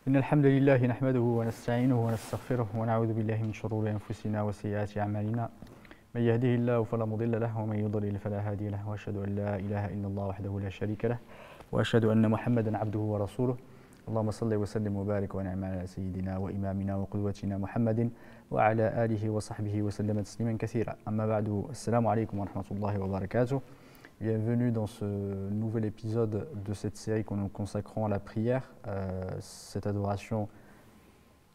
إن الحمد لله نحمده ونستعينه ونستغفره ونعوذ بالله من شرور أنفسنا وسيئات أعمالنا من يهده الله فلا مضل له ومن يضلل فلا هادي له وأشهد أن لا إله إلا الله وحده لا شريك له وأشهد أن محمدا عبده ورسوله اللهم صل وسلم وبارك ونعم على سيدنا وإمامنا وقدوتنا محمد وعلى آله وصحبه وسلم تسليما كثيرا أما بعد السلام عليكم ورحمة الله وبركاته. Bienvenue dans ce nouvel épisode de cette série que nous consacrons à la prière, cette adoration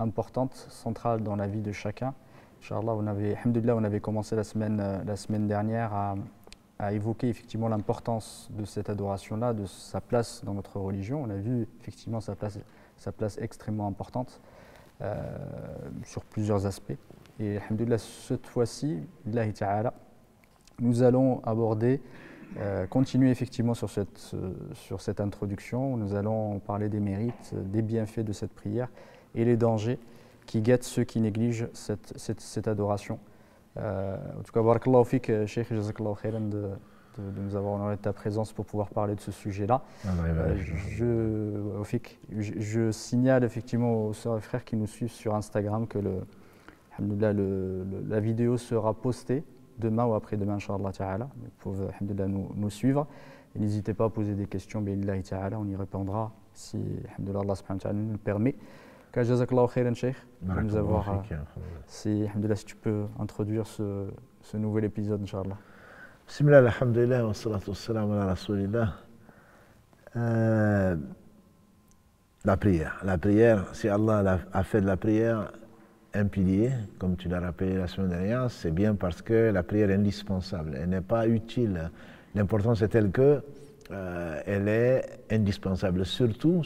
importante, centrale dans la vie de chacun. Inch'Allah, on avait commencé la semaine dernière à évoquer effectivement l'importance de cette adoration-là, de sa place dans notre religion. On a vu effectivement sa place extrêmement importante sur plusieurs aspects. Et alhamdoulilah, cette fois-ci, billahi ta'ala, nous allons aborder continuer effectivement sur cette introduction. Nous allons parler des mérites, des bienfaits de cette prière et les dangers qui guettent ceux qui négligent cette adoration. En tout cas, barakallahu fik, Cheikh, jazakallahu khairan de nous avoir honoré de ta présence pour pouvoir parler de ce sujet-là. Je signale effectivement aux sœurs et frères qui nous suivent sur Instagram que la vidéo sera postée demain ou après-demain, Inch'Allah Ta'ala. Vous pouvez nous suivre. Et n'hésitez pas à poser des questions, bi'Illahi Ta'ala, on y répondra si Allah subhanahu wa ta'ala nous le permet. Jazakallahu khairan, Cheikh, de nous avoir. Si tu peux introduire ce nouvel épisode, Inch'Allah. Bismillah, alhamdulillah, wa salatu wa salam ala rasulillah. La prière, si Allah a fait de la prière un pilier, comme tu l'as rappelé la semaine dernière, c'est bien parce que la prière est indispensable. Elle n'est pas utile. L'importance est telle que elle est indispensable, surtout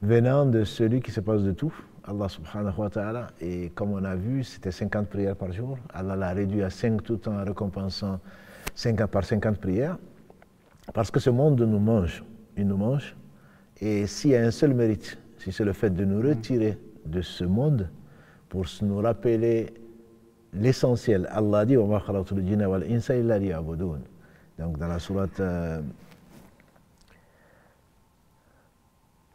venant de celui qui se passe de tout, Allah subhanahu wa ta'ala. Et comme on a vu, c'était 50 prières par jour. Allah l'a réduit à 5 tout en récompensant 50 par 50 prières. Parce que ce monde nous mange. Il nous mange. Et s'il y a un seul mérite, si c'est le fait de nous retirer de ce monde, pour nous rappeler l'essentiel. Allah dit وَمَا خَلَقْتُ الْجِنَّ وَالْإِنسَ إِلَّا لِيَعْبُدُونَ. Donc dans la sourate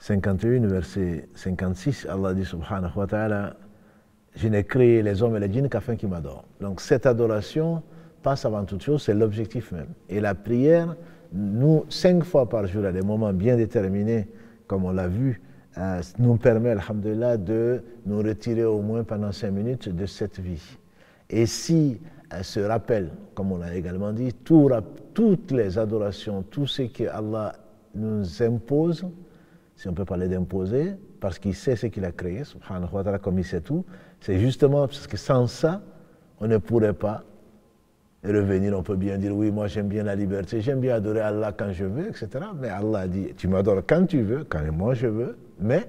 51, verset 56, Allah dit subhanahu wa ta'ala, je n'ai créé les hommes et les djinns qu'afin qu'ils m'adorent. Donc cette adoration passe avant toute chose, c'est l'objectif même. Et la prière, nous, 5 fois par jour, à des moments bien déterminés, comme on l'a vu, nous permet, alhamdulillah, de nous retirer au moins pendant 5 minutes de cette vie. Et si ce rappel, comme on l'a également dit, toutes les adorations, tout ce que Allah nous impose, si on peut parler d'imposer, parce qu'il sait ce qu'il a créé, subhanahu wa ta'ala, comme il sait tout, c'est justement parce que sans ça, on ne pourrait pas revenir. On peut bien dire, oui, moi j'aime bien la liberté, j'aime bien adorer Allah quand je veux, etc. Mais Allah a dit, tu m'adores quand tu veux, quand moi je veux, mais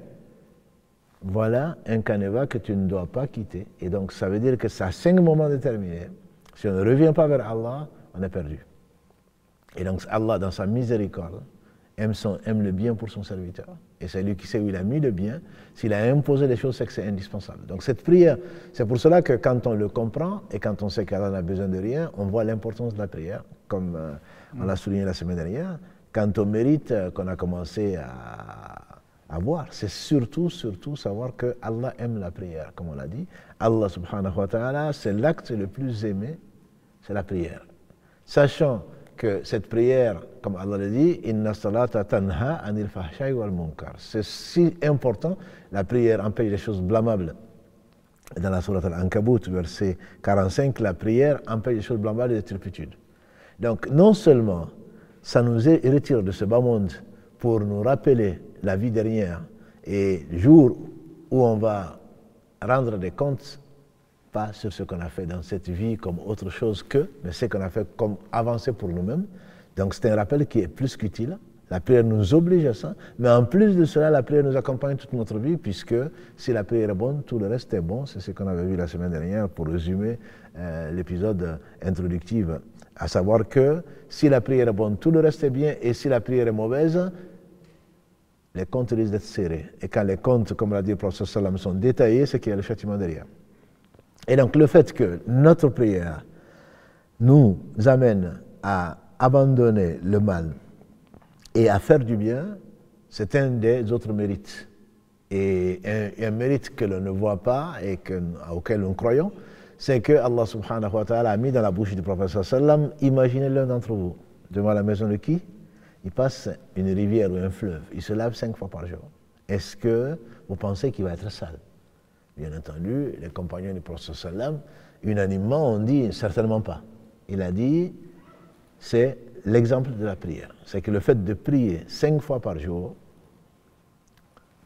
voilà un canevas que tu ne dois pas quitter. Et donc ça veut dire que ça a 5 moments déterminés. Si on ne revient pas vers Allah, on est perdu. Et donc Allah, dans sa miséricorde, aime le bien pour son serviteur. Et c'est lui qui sait où il a mis le bien. S'il a imposé les choses, c'est que c'est indispensable. Donc cette prière, c'est pour cela que quand on le comprend et quand on sait qu'Allah n'a besoin de rien, on voit l'importance de la prière, comme on l'a souligné la semaine dernière. Quant au mérite qu'on a commencé à voir, c'est surtout savoir que Allah aime la prière, comme on l'a dit. Allah subhanahu wa ta'ala, c'est l'acte le plus aimé, c'est la prière. Sachant que cette prière, comme Allah le dit, Inna salata tanha anil fahsha'i wal munkar. C'est si important. La prière empêche les choses blâmables. Dans la sourate Al-Ankabut, verset 45, la prière empêche les choses blâmables et les turpitudes. Donc, non seulement ça nous retire de ce bas monde pour nous rappeler la vie dernière et le jour où on va rendre des comptes, pas sur ce qu'on a fait dans cette vie comme autre chose que, mais ce qu'on a fait comme avancé pour nous-mêmes. Donc c'est un rappel qui est plus qu'utile. La prière nous oblige à ça, mais en plus de cela, la prière nous accompagne toute notre vie, puisque si la prière est bonne, tout le reste est bon. C'est ce qu'on avait vu la semaine dernière pour résumer l'épisode introductif. À savoir que si la prière est bonne, tout le reste est bien, et si la prière est mauvaise, les comptes risquent d'être serrés. Et quand les comptes, comme l'a dit le prophète sallam, sont détaillés, c'est qu'il y a le châtiment derrière. Et donc le fait que notre prière nous amène à abandonner le mal et à faire du bien, c'est un des autres mérites Et un mérite que l'on ne voit pas et auquel nous croyons, c'est que Allah subhanahu wa ta'ala a mis dans la bouche du prophète sallam, imaginez l'un d'entre vous, devant la maison de qui? Il passe une rivière ou un fleuve, il se lave 5 fois par jour. Est-ce que vous pensez qu'il va être sale? Bien entendu, les compagnons du prophète sallam, unanimement, ont dit certainement pas. Il a dit, c'est l'exemple de la prière. C'est que le fait de prier 5 fois par jour,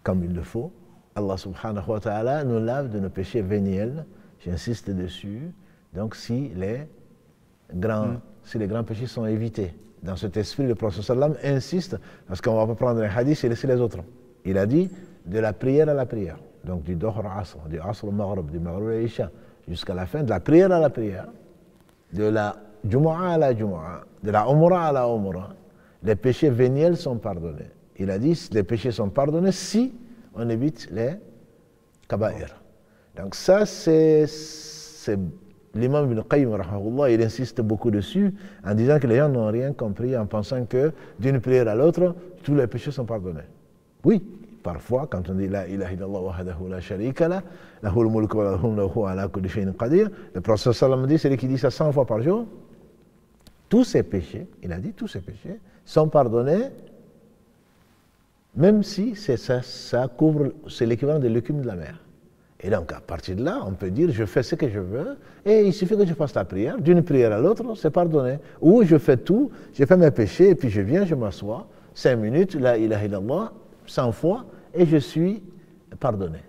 comme il le faut, Allah subhanahu wa ta'ala nous lave de nos péchés véniels, j'insiste dessus, donc si les grands péchés sont évités. Dans cet esprit, le prophète sallam insiste, parce qu'on ne va pas prendre un hadith et laisser les autres. Il a dit, de la prière à la prière, donc du Dohr Asr, du Asr au Maghrib, du Maghrib à Isha, jusqu'à la fin, de la prière à la prière, de la Jumu'ah à la Jumu'ah, de la Umrah à la Umrah, les péchés véniels sont pardonnés. Il a dit, les péchés sont pardonnés si on évite les kaba'ir. Donc ça, c'est l'imam Ibn Qayyim, il insiste beaucoup dessus, en disant que les gens n'ont rien compris, en pensant que d'une prière à l'autre, tous les péchés sont pardonnés. Oui, parfois, quand on dit La ilaha illallah wahdahu la sharika lah, lahul mulku wa lahul hamdu ala kulli shay'in qadir, le prophète sallam dit, celui qui dit ça 100 fois par jour, tous ces péchés, il a dit, tous ces péchés sont pardonnés, même si ça couvre, c'est l'équivalent de l'écume de la mer. Et donc, à partir de là, on peut dire, je fais ce que je veux, et il suffit que je fasse la prière, d'une prière à l'autre, c'est pardonné. Ou je fais tout, je fais mes péchés, et puis je viens, je m'assois, 5 minutes, la ilaha illallah, 100 fois, et je suis pardonné.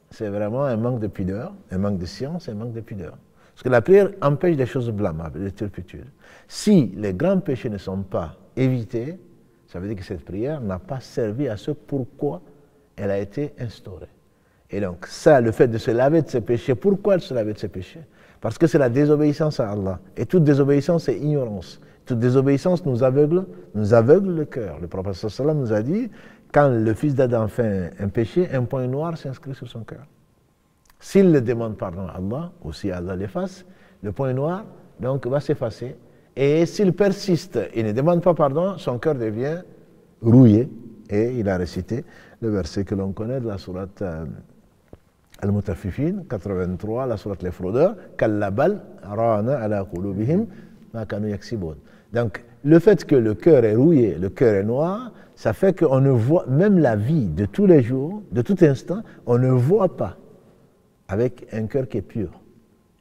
C'est vraiment un manque de pudeur, un manque de science, un manque de pudeur. Parce que la prière empêche des choses blâmables, des turpitudes. Si les grands péchés ne sont pas évités, ça veut dire que cette prière n'a pas servi à ce pourquoi elle a été instaurée. Et donc, ça, le fait de se laver de ses péchés, pourquoi elle se laver de ses péchés? Parce que c'est la désobéissance à Allah. Et toute désobéissance, c'est ignorance. Toute désobéissance nous aveugle le cœur. Le prophète sallam nous a dit, quand le fils d'Adam fait un péché, un point noir s'inscrit sur son cœur. S'il le demande pardon à Allah, ou si Allah l'efface, le point noir donc, va s'effacer. Et s'il persiste et ne demande pas pardon, son cœur devient rouillé. Et il a récité le verset que l'on connaît de la sourate Al-Mutaffifin, 83, la sourate Les Fraudeurs, Kallabal, Rana ala qulubihim, ma kanu yaksibun. Donc, le fait que le cœur est rouillé, le cœur est noir, ça fait qu'on ne voit, même la vie de tous les jours, de tout instant, on ne voit pas avec un cœur qui est pur.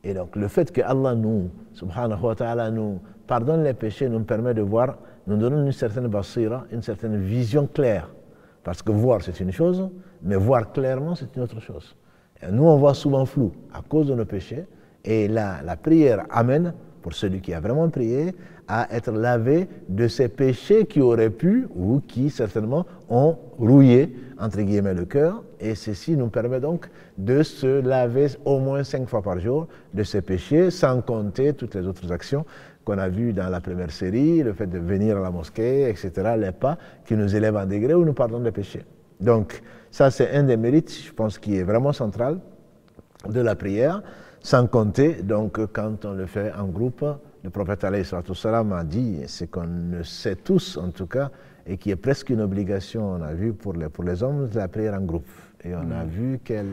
Et donc, le fait que Allah nous, subhanahu wa ta'ala, nous pardonne les péchés, nous permet de voir, nous donne une certaine basira, une certaine vision claire. Parce que voir, c'est une chose, mais voir clairement, c'est une autre chose. Et nous, on voit souvent flou à cause de nos péchés. Et la prière amène, pour celui qui a vraiment prié, à être lavé de ces péchés qui auraient pu, ou qui certainement ont rouillé, entre guillemets, le cœur. Et ceci nous permet donc de se laver au moins 5 fois par jour de ces péchés, sans compter toutes les autres actions qu'on a vues dans la première série, le fait de venir à la mosquée, etc., les pas qui nous élèvent en degré ou nous pardonnent les péchés. Donc, ça, c'est un des mérites, je pense, qui est vraiment central de la prière, sans compter, donc, quand on le fait en groupe, le prophète alayhi salatu wassalam a dit, c'est qu'on le sait tous, en tout cas, et qui est presque une obligation, on a vu pour les hommes, de la prière en groupe. Et on a vu quel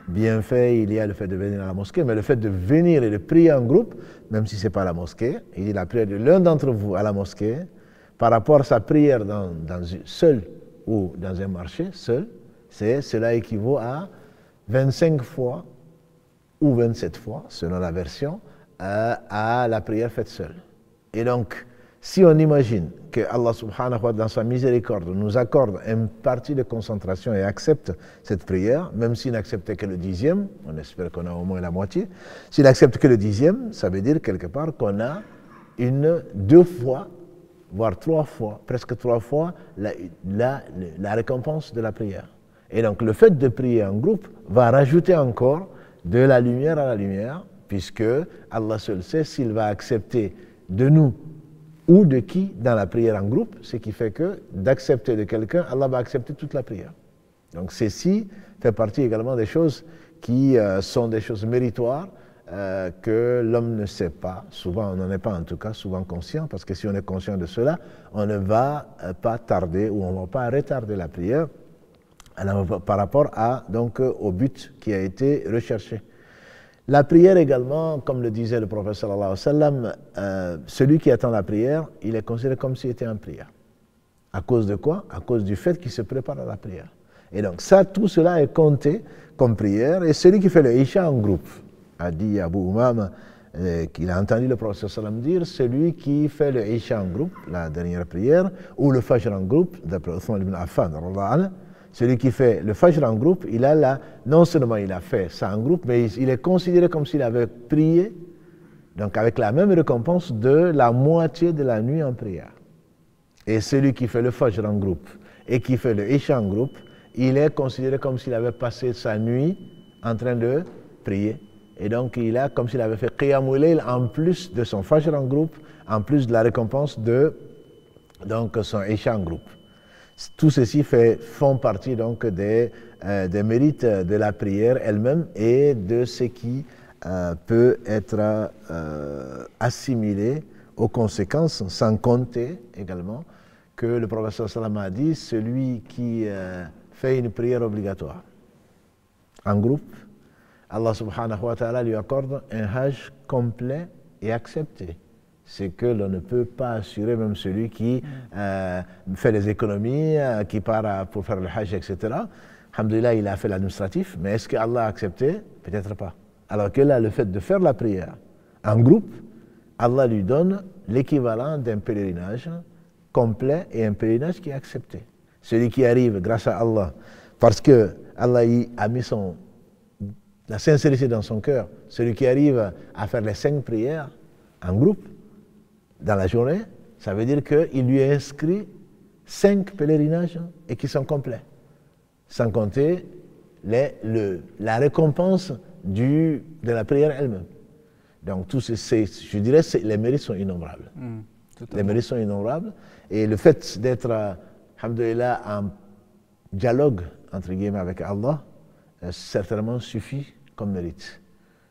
bienfait il y a le fait de venir à la mosquée, mais le fait de venir et de prier en groupe, même si ce n'est pas la mosquée, il dit la prière de l'un d'entre vous à la mosquée, par rapport à sa prière seul ou dans un marché, seul, cela équivaut à 25 fois ou 27 fois, selon la version, à la prière faite seule. Et donc, si on imagine que Allah subhanahu wa ta'ala, dans sa miséricorde, nous accorde une partie de concentration et accepte cette prière, même s'il n'acceptait que le 10e, on espère qu'on a au moins la moitié, s'il n'accepte que le 10e, ça veut dire quelque part qu'on a 2 fois, voire 3 fois, presque 3 fois la récompense de la prière. Et donc le fait de prier en groupe va rajouter encore de la lumière à la lumière, puisque Allah seul sait s'il va accepter de nous ou de qui dans la prière en groupe, ce qui fait que d'accepter de quelqu'un, Allah va accepter toute la prière. Donc ceci fait partie également des choses qui sont des choses méritoires que l'homme ne sait pas, souvent on n'en est pas en tout cas souvent conscient, parce que si on est conscient de cela, on ne va pas tarder ou on ne va pas retarder la prière par rapport donc, au but qui a été recherché. La prière également, comme le disait le prophète sallallahu alayhi wa sallam, celui qui attend la prière, il est considéré comme s'il était en prière. À cause de quoi? À cause du fait qu'il se prépare à la prière. Et donc ça, tout cela est compté comme prière. Et celui qui fait le Isha en groupe, a dit Abu Umam, qu'il a entendu le prophète sallallahu alayhi wa sallam dire, celui qui fait le Isha en groupe, la dernière prière, ou le Fajr en groupe, d'après Othman ibn Affan, celui qui fait le Fajr en groupe, non seulement il a fait ça en groupe, mais il est considéré comme s'il avait prié, donc avec la même récompense de la moitié de la nuit en prière. Et celui qui fait le Fajr en groupe et qui fait le Isha en groupe, il est considéré comme s'il avait passé sa nuit en train de prier. Et donc il a comme s'il avait fait Qiyamul Layl en plus de son Fajr en groupe, en plus de la récompense de donc, son Isha en groupe. Tout ceci font partie donc des mérites de la prière elle-même et de ce qui peut être assimilé aux conséquences, sans compter également que le prophète sallallahu alayhi wa sallam a dit, celui qui fait une prière obligatoire en groupe, Allah subhanahu wa ta'ala lui accorde un hajj complet et accepté. C'est que l'on ne peut pas assurer même celui qui fait les économies, qui part pour faire le hajj, etc. Alhamdulillah, il a fait l'administratif, mais est-ce qu'Allah a accepté? Peut-être pas. Alors que là, le fait de faire la prière en groupe, Allah lui donne l'équivalent d'un pèlerinage complet et un pèlerinage qui est accepté. Celui qui arrive grâce à Allah, parce que Allah a mis la sincérité dans son cœur, celui qui arrive à faire les 5 prières en groupe, dans la journée, ça veut dire qu'il lui a inscrit 5 pèlerinages et qui sont complets. Sans compter la récompense de la prière elle-même. Donc, je dirais que les mérites sont innombrables. Les mérites sont innombrables. Et le fait d'être, alhamdoulilah, en dialogue, entre guillemets, avec Allah, certainement suffit comme mérite.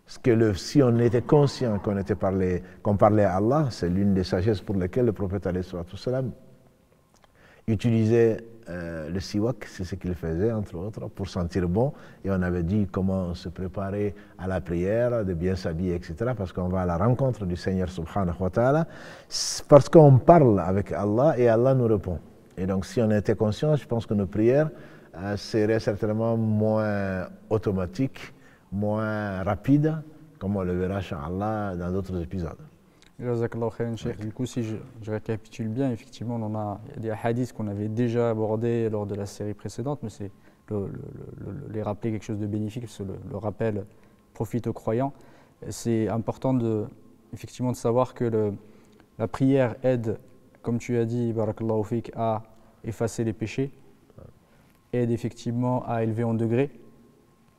Parce que si on était conscient qu'on parlait à Allah, c'est l'une des sagesses pour lesquelles le prophète alayhi salam utilisait le siwak, c'est ce qu'il faisait entre autres, pour sentir bon. Et on avait dit comment se préparer à la prière, de bien s'habiller, etc. Parce qu'on va à la rencontre du Seigneur subhanahu wa ta'ala, parce qu'on parle avec Allah et Allah nous répond. Et donc si on était conscient, je pense que nos prières seraient certainement moins automatiques, moins rapide, comme on le verra, Inch'Allah, dans d'autres épisodes. Du coup, si je récapitule bien, effectivement, il y a des hadiths qu'on avait déjà abordés lors de la série précédente, mais c'est les rappeler quelque chose de bénéfique, parce que le rappel profite aux croyants. C'est important effectivement de savoir que la prière aide, comme tu as dit, barakallahu fik, à effacer les péchés, aide effectivement à élever en degré,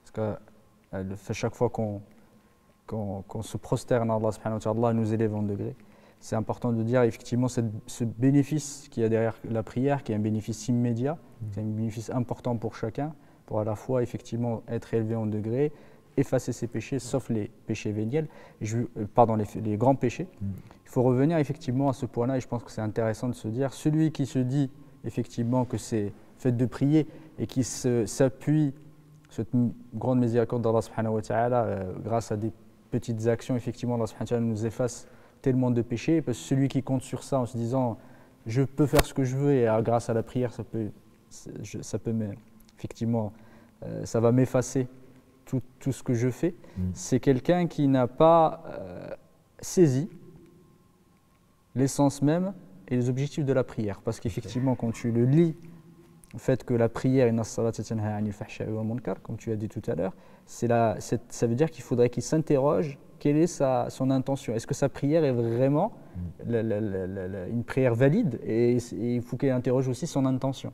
parce que chaque fois qu'on se prosterne à Allah subhanahu wa ta'ala, Allah nous élève en degré. C'est important de dire effectivement ce bénéfice qu'il y a derrière la prière, qui est un bénéfice immédiat, c'est un bénéfice important pour chacun, pour à la fois effectivement être élevé en degré, effacer ses péchés, sauf les péchés véniels, les grands péchés. Il faut revenir effectivement à ce point-là, et je pense que c'est intéressant de se dire, celui qui se dit effectivement que c'est fait de prier et qui s'appuie cette grande miséricorde d'Allah subhanahu wa ta'ala, grâce à des petites actions, effectivement, Allah subhanahu wa ta'ala nous efface tellement de péchés, parce que celui qui compte sur ça en se disant je peux faire ce que je veux et grâce à la prière, ça peut effectivement, ça va m'effacer tout ce que je fais, c'est quelqu'un qui n'a pas saisi l'essence même et les objectifs de la prière, parce qu'effectivement, quand tu le lis, le fait que la prière, comme tu as dit tout à l'heure, ça veut dire qu'il faudrait qu'il s'interroge quelle est son intention. Est-ce que sa prière est vraiment une prière valide, et il faut qu'il interroge aussi son intention.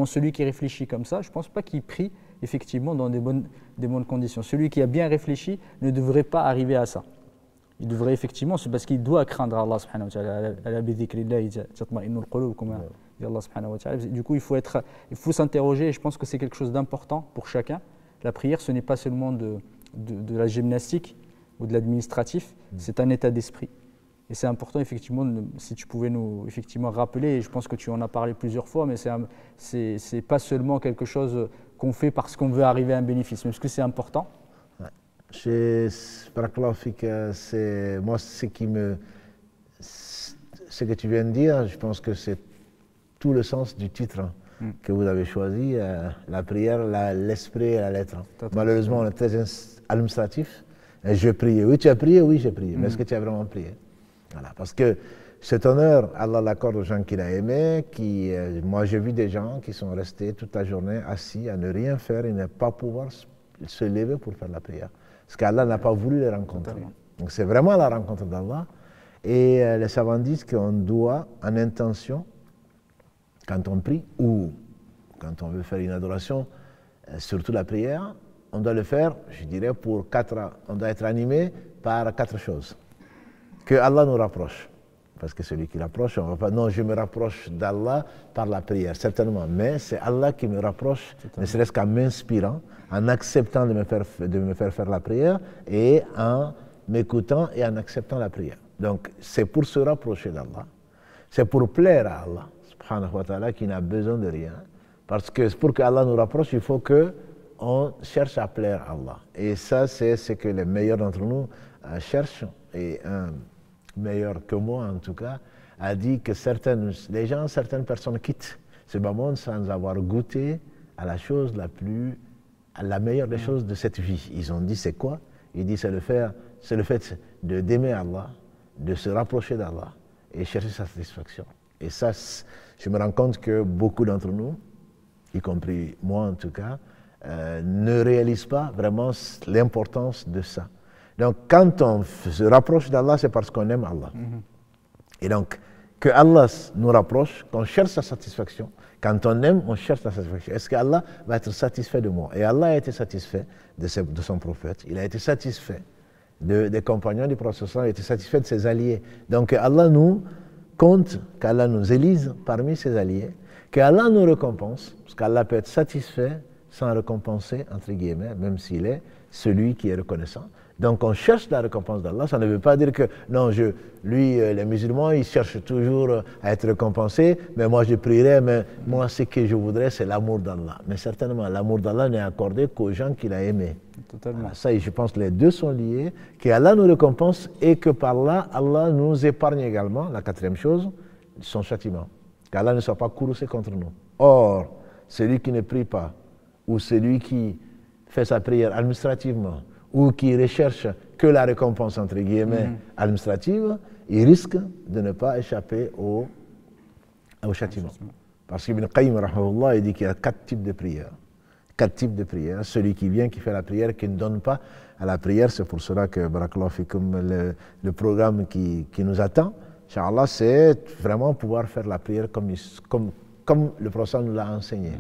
Celui qui réfléchit comme ça, je ne pense pas qu'il prie effectivement dans des bonnes conditions. Celui qui a bien réfléchi ne devrait pas arriver à ça. Il devrait effectivement, c'est parce qu'il doit craindre Allah subhanahu wa ta'ala. Allah subhanahu wa ta'ala. Du coup, il faut s'interroger, et je pense que c'est quelque chose d'important pour chacun. La prière, ce n'est pas seulement de la gymnastique ou de l'administratif, c'est un état d'esprit. Et c'est important, effectivement, si tu pouvais nous rappeler, et je pense que tu en as parlé plusieurs fois, mais c'est pas seulement quelque chose qu'on fait parce qu'on veut arriver à un bénéfice. Est-ce que c'est important? Chez Barakallahu, c'est moi ce que tu viens de dire, je pense que c'est tout le sens du titre que vous avez choisi, la prière, l'esprit et la lettre. Malheureusement, on est très administratif. Et je prie. Oui, tu as prié? Oui, j'ai prié. Mais est-ce que tu as vraiment prié? Voilà, parce que cet honneur, Allah l'accorde aux gens qu'il a aimés. Moi, j'ai vu des gens qui sont restés toute la journée assis à ne rien faire et ne pas pouvoir se lever pour faire la prière. Parce qu'Allah n'a pas voulu les rencontrer. Totalement. Donc c'est vraiment la rencontre d'Allah. Et les savants disent qu'on doit, en intention, quand on prie ou quand on veut faire une adoration, surtout la prière, on doit le faire, je dirais, on doit être animé par 4 choses. Que Allah nous rapproche. Parce que celui qui rapproche, on ne va pas, non, je me rapproche d'Allah par la prière, certainement. Mais c'est Allah qui me rapproche, ne serait-ce qu'en m'inspirant, en acceptant de me faire la prière et en m'écoutant et en acceptant la prière. Donc, c'est pour se rapprocher d'Allah. C'est pour plaire à Allah, subhanahu wa ta'ala, qui n'a besoin de rien. Parce que pour qu'Allah nous rapproche, il faut qu'on cherche à plaire à Allah. Et ça, c'est ce que les meilleurs d'entre nous cherchent. Et un meilleur que moi, en tout cas, a dit que certaines personnes quittent ce bas monde sans avoir goûté à la meilleure des choses de cette vie. Ils ont dit, c'est quoi? Il dit, c'est le fait d'aimer Allah, de se rapprocher d'Allah et chercher sa satisfaction. Et ça, je me rends compte que beaucoup d'entre nous, y compris moi en tout cas, ne réalisent pas vraiment l'importance de ça. Donc, quand on se rapproche d'Allah, c'est parce qu'on aime Allah. Et donc, que Allah nous rapproche, qu'on cherche sa satisfaction. Quand on aime, on cherche sa satisfaction. Est-ce qu'Allah va être satisfait de moi? Et Allah a été satisfait de son prophète. Il a été satisfait des compagnons du prophète. Il a été satisfait de ses alliés. Donc, Allah nous compte, qu'Allah nous élise parmi ses alliés, qu'Allah nous récompense, parce qu'Allah peut être satisfait sans récompenser, entre guillemets, même s'il est celui qui est reconnaissant. Donc on cherche la récompense d'Allah, ça ne veut pas dire que, non, les musulmans, ils cherchent toujours à être récompensés, mais moi je prierai, mais moi ce que je voudrais, c'est l'amour d'Allah. Mais certainement, l'amour d'Allah n'est accordé qu'aux gens qu'il a aimés. Totalement. Voilà, ça, je pense que les deux sont liés, qu'Allah nous récompense et que par là, Allah nous épargne également, la 4e chose, son châtiment. Qu'Allah ne soit pas courroucé contre nous. Or, celui qui ne prie pas, ou celui qui fait sa prière administrativement, ou qui recherche que la récompense, entre guillemets, administrative, il risque de ne pas échapper au châtiment. Parce qu'Ibn Qayyim, rahmahullah, il dit qu'il y a 4 types de prières. 4 types de prières. Celui qui vient, qui fait la prière, qui ne donne pas à la prière, c'est pour cela que, barakallahu fikum, le programme qui nous attend, Inch'Allah, c'est vraiment pouvoir faire la prière comme le prophète nous l'a enseigné.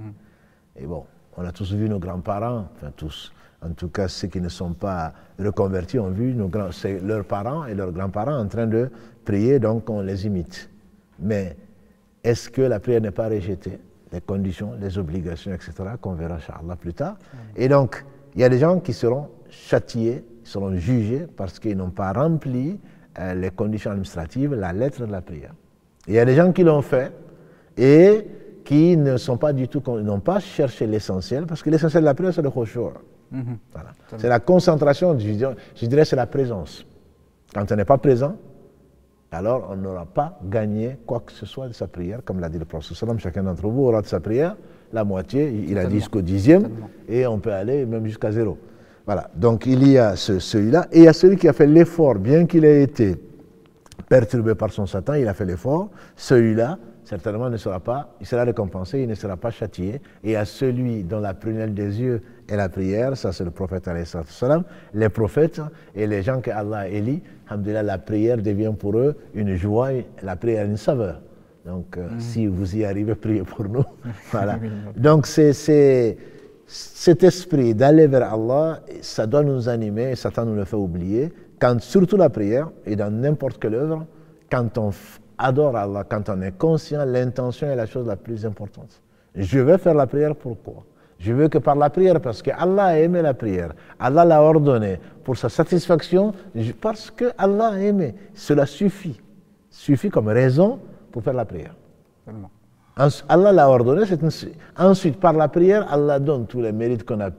Et bon, on a tous vu nos grands-parents, enfin tous, en tout cas ceux qui ne sont pas reconvertis ont vu leurs parents et leurs grands-parents en train de prier, donc on les imite. Mais est-ce que la prière n'est pas rejetée? Les conditions, les obligations, etc., qu'on verra, Inch'Allah, plus tard. Et donc, il y a des gens qui seront châtiés, seront jugés parce qu'ils n'ont pas rempli les conditions administratives, la lettre de la prière. Il y a des gens qui l'ont fait et qui ne sont pas du tout, n'ont pas cherché l'essentiel, parce que l'essentiel de la prière, c'est le khushu'. Voilà. C'est la concentration, je dirais, c'est la présence. Quand on n'est pas présent, alors on n'aura pas gagné quoi que ce soit de sa prière, comme l'a dit le prophète. Chacun d'entre vous aura de sa prière la moitié, il a dit jusqu'au 10e, et on peut aller même jusqu'à 0. Voilà, donc il y a celui-là, et il y a celui qui a fait l'effort, bien qu'il ait été perturbé par son Satan, il a fait l'effort, celui-là, certainement ne sera pas, il sera récompensé, il ne sera pas châtié. Et à celui dont la prunelle des yeux est la prière, ça c'est le prophète alayhi salam, les prophètes et les gens que Allah a élis, alhamdoulilah, la prière devient pour eux une joie, la prière une saveur. Donc si vous y arrivez, priez pour nous. Voilà. Donc c'est cet esprit d'aller vers Allah, ça doit nous animer, et Satan nous le fait oublier, quand surtout la prière, et dans n'importe quelle œuvre, quand on adore Allah, quand on est conscient, l'intention est la chose la plus importante. Je veux faire la prière, pourquoi? Je veux que par la prière, parce que Allah a aimé la prière, Allah l'a ordonné pour sa satisfaction, parce que Allah a aimé. Cela suffit comme raison pour faire la prière. Allah l'a ordonné. Ensuite, par la prière, Allah donne tous les mérites qu'on a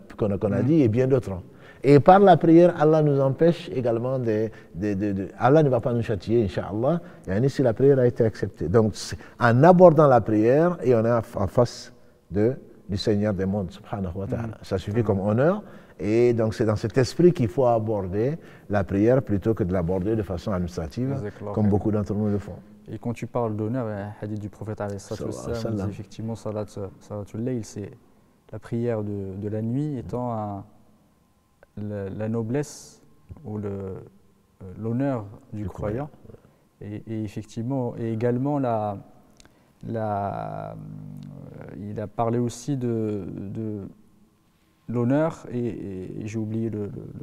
dit et bien d'autres. Et par la prière, Allah nous empêche également Allah ne va pas nous châtier, Inch'Allah, si la prière a été acceptée. Donc, en abordant la prière, et on est en face du Seigneur des mondes, subhanahu wa ta'ala. Ça suffit comme honneur. Et donc, c'est dans cet esprit qu'il faut aborder la prière plutôt que de l'aborder de façon administrative, comme beaucoup d'entre nous le font. Et quand tu parles d'honneur, un hadith du prophète, on dit effectivement, salatul layl, c'est la prière de la nuit étant la noblesse ou l'honneur du croyant. Et effectivement, et également, il a parlé aussi de l'honneur, et j'ai oublié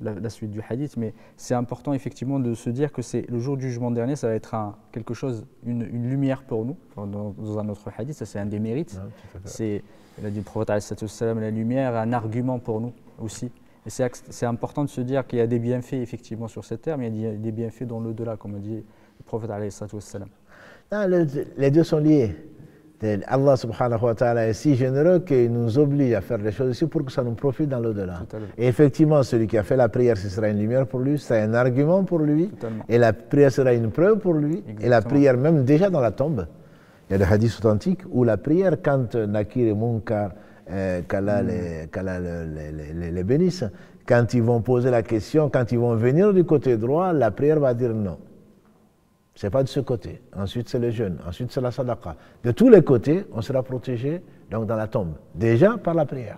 la suite du hadith, mais c'est important effectivement de se dire que c'est le jour du jugement dernier, ça va être quelque chose, une lumière pour nous. Dans un autre hadith, ça c'est un des mérites. Il a dit le prophète, la lumière, un argument pour nous aussi. Et c'est important de se dire qu'il y a des bienfaits effectivement sur cette terre, mais il y a des bienfaits dans l'au-delà, comme a dit le prophète. Les deux sont liés. Allah subhanahu wa ta'ala est si généreux qu'il nous oblige à faire des choses ici pour que ça nous profite dans l'au-delà. Et effectivement, celui qui a fait la prière, ce sera une lumière pour lui, c'est un argument pour lui. Totalement. Et la prière sera une preuve pour lui. Exactement. Et la prière même déjà dans la tombe. Il y a des hadiths authentiques où la prière, quand Nakir et Munkar, qu'Allah les bénisse, quand ils vont poser la question, quand ils vont venir du côté droit, la prière va dire non. Ce n'est pas de ce côté. Ensuite, c'est le jeûne. Ensuite, c'est la sadaqa. De tous les côtés, on sera protégé donc dans la tombe. Déjà par la prière.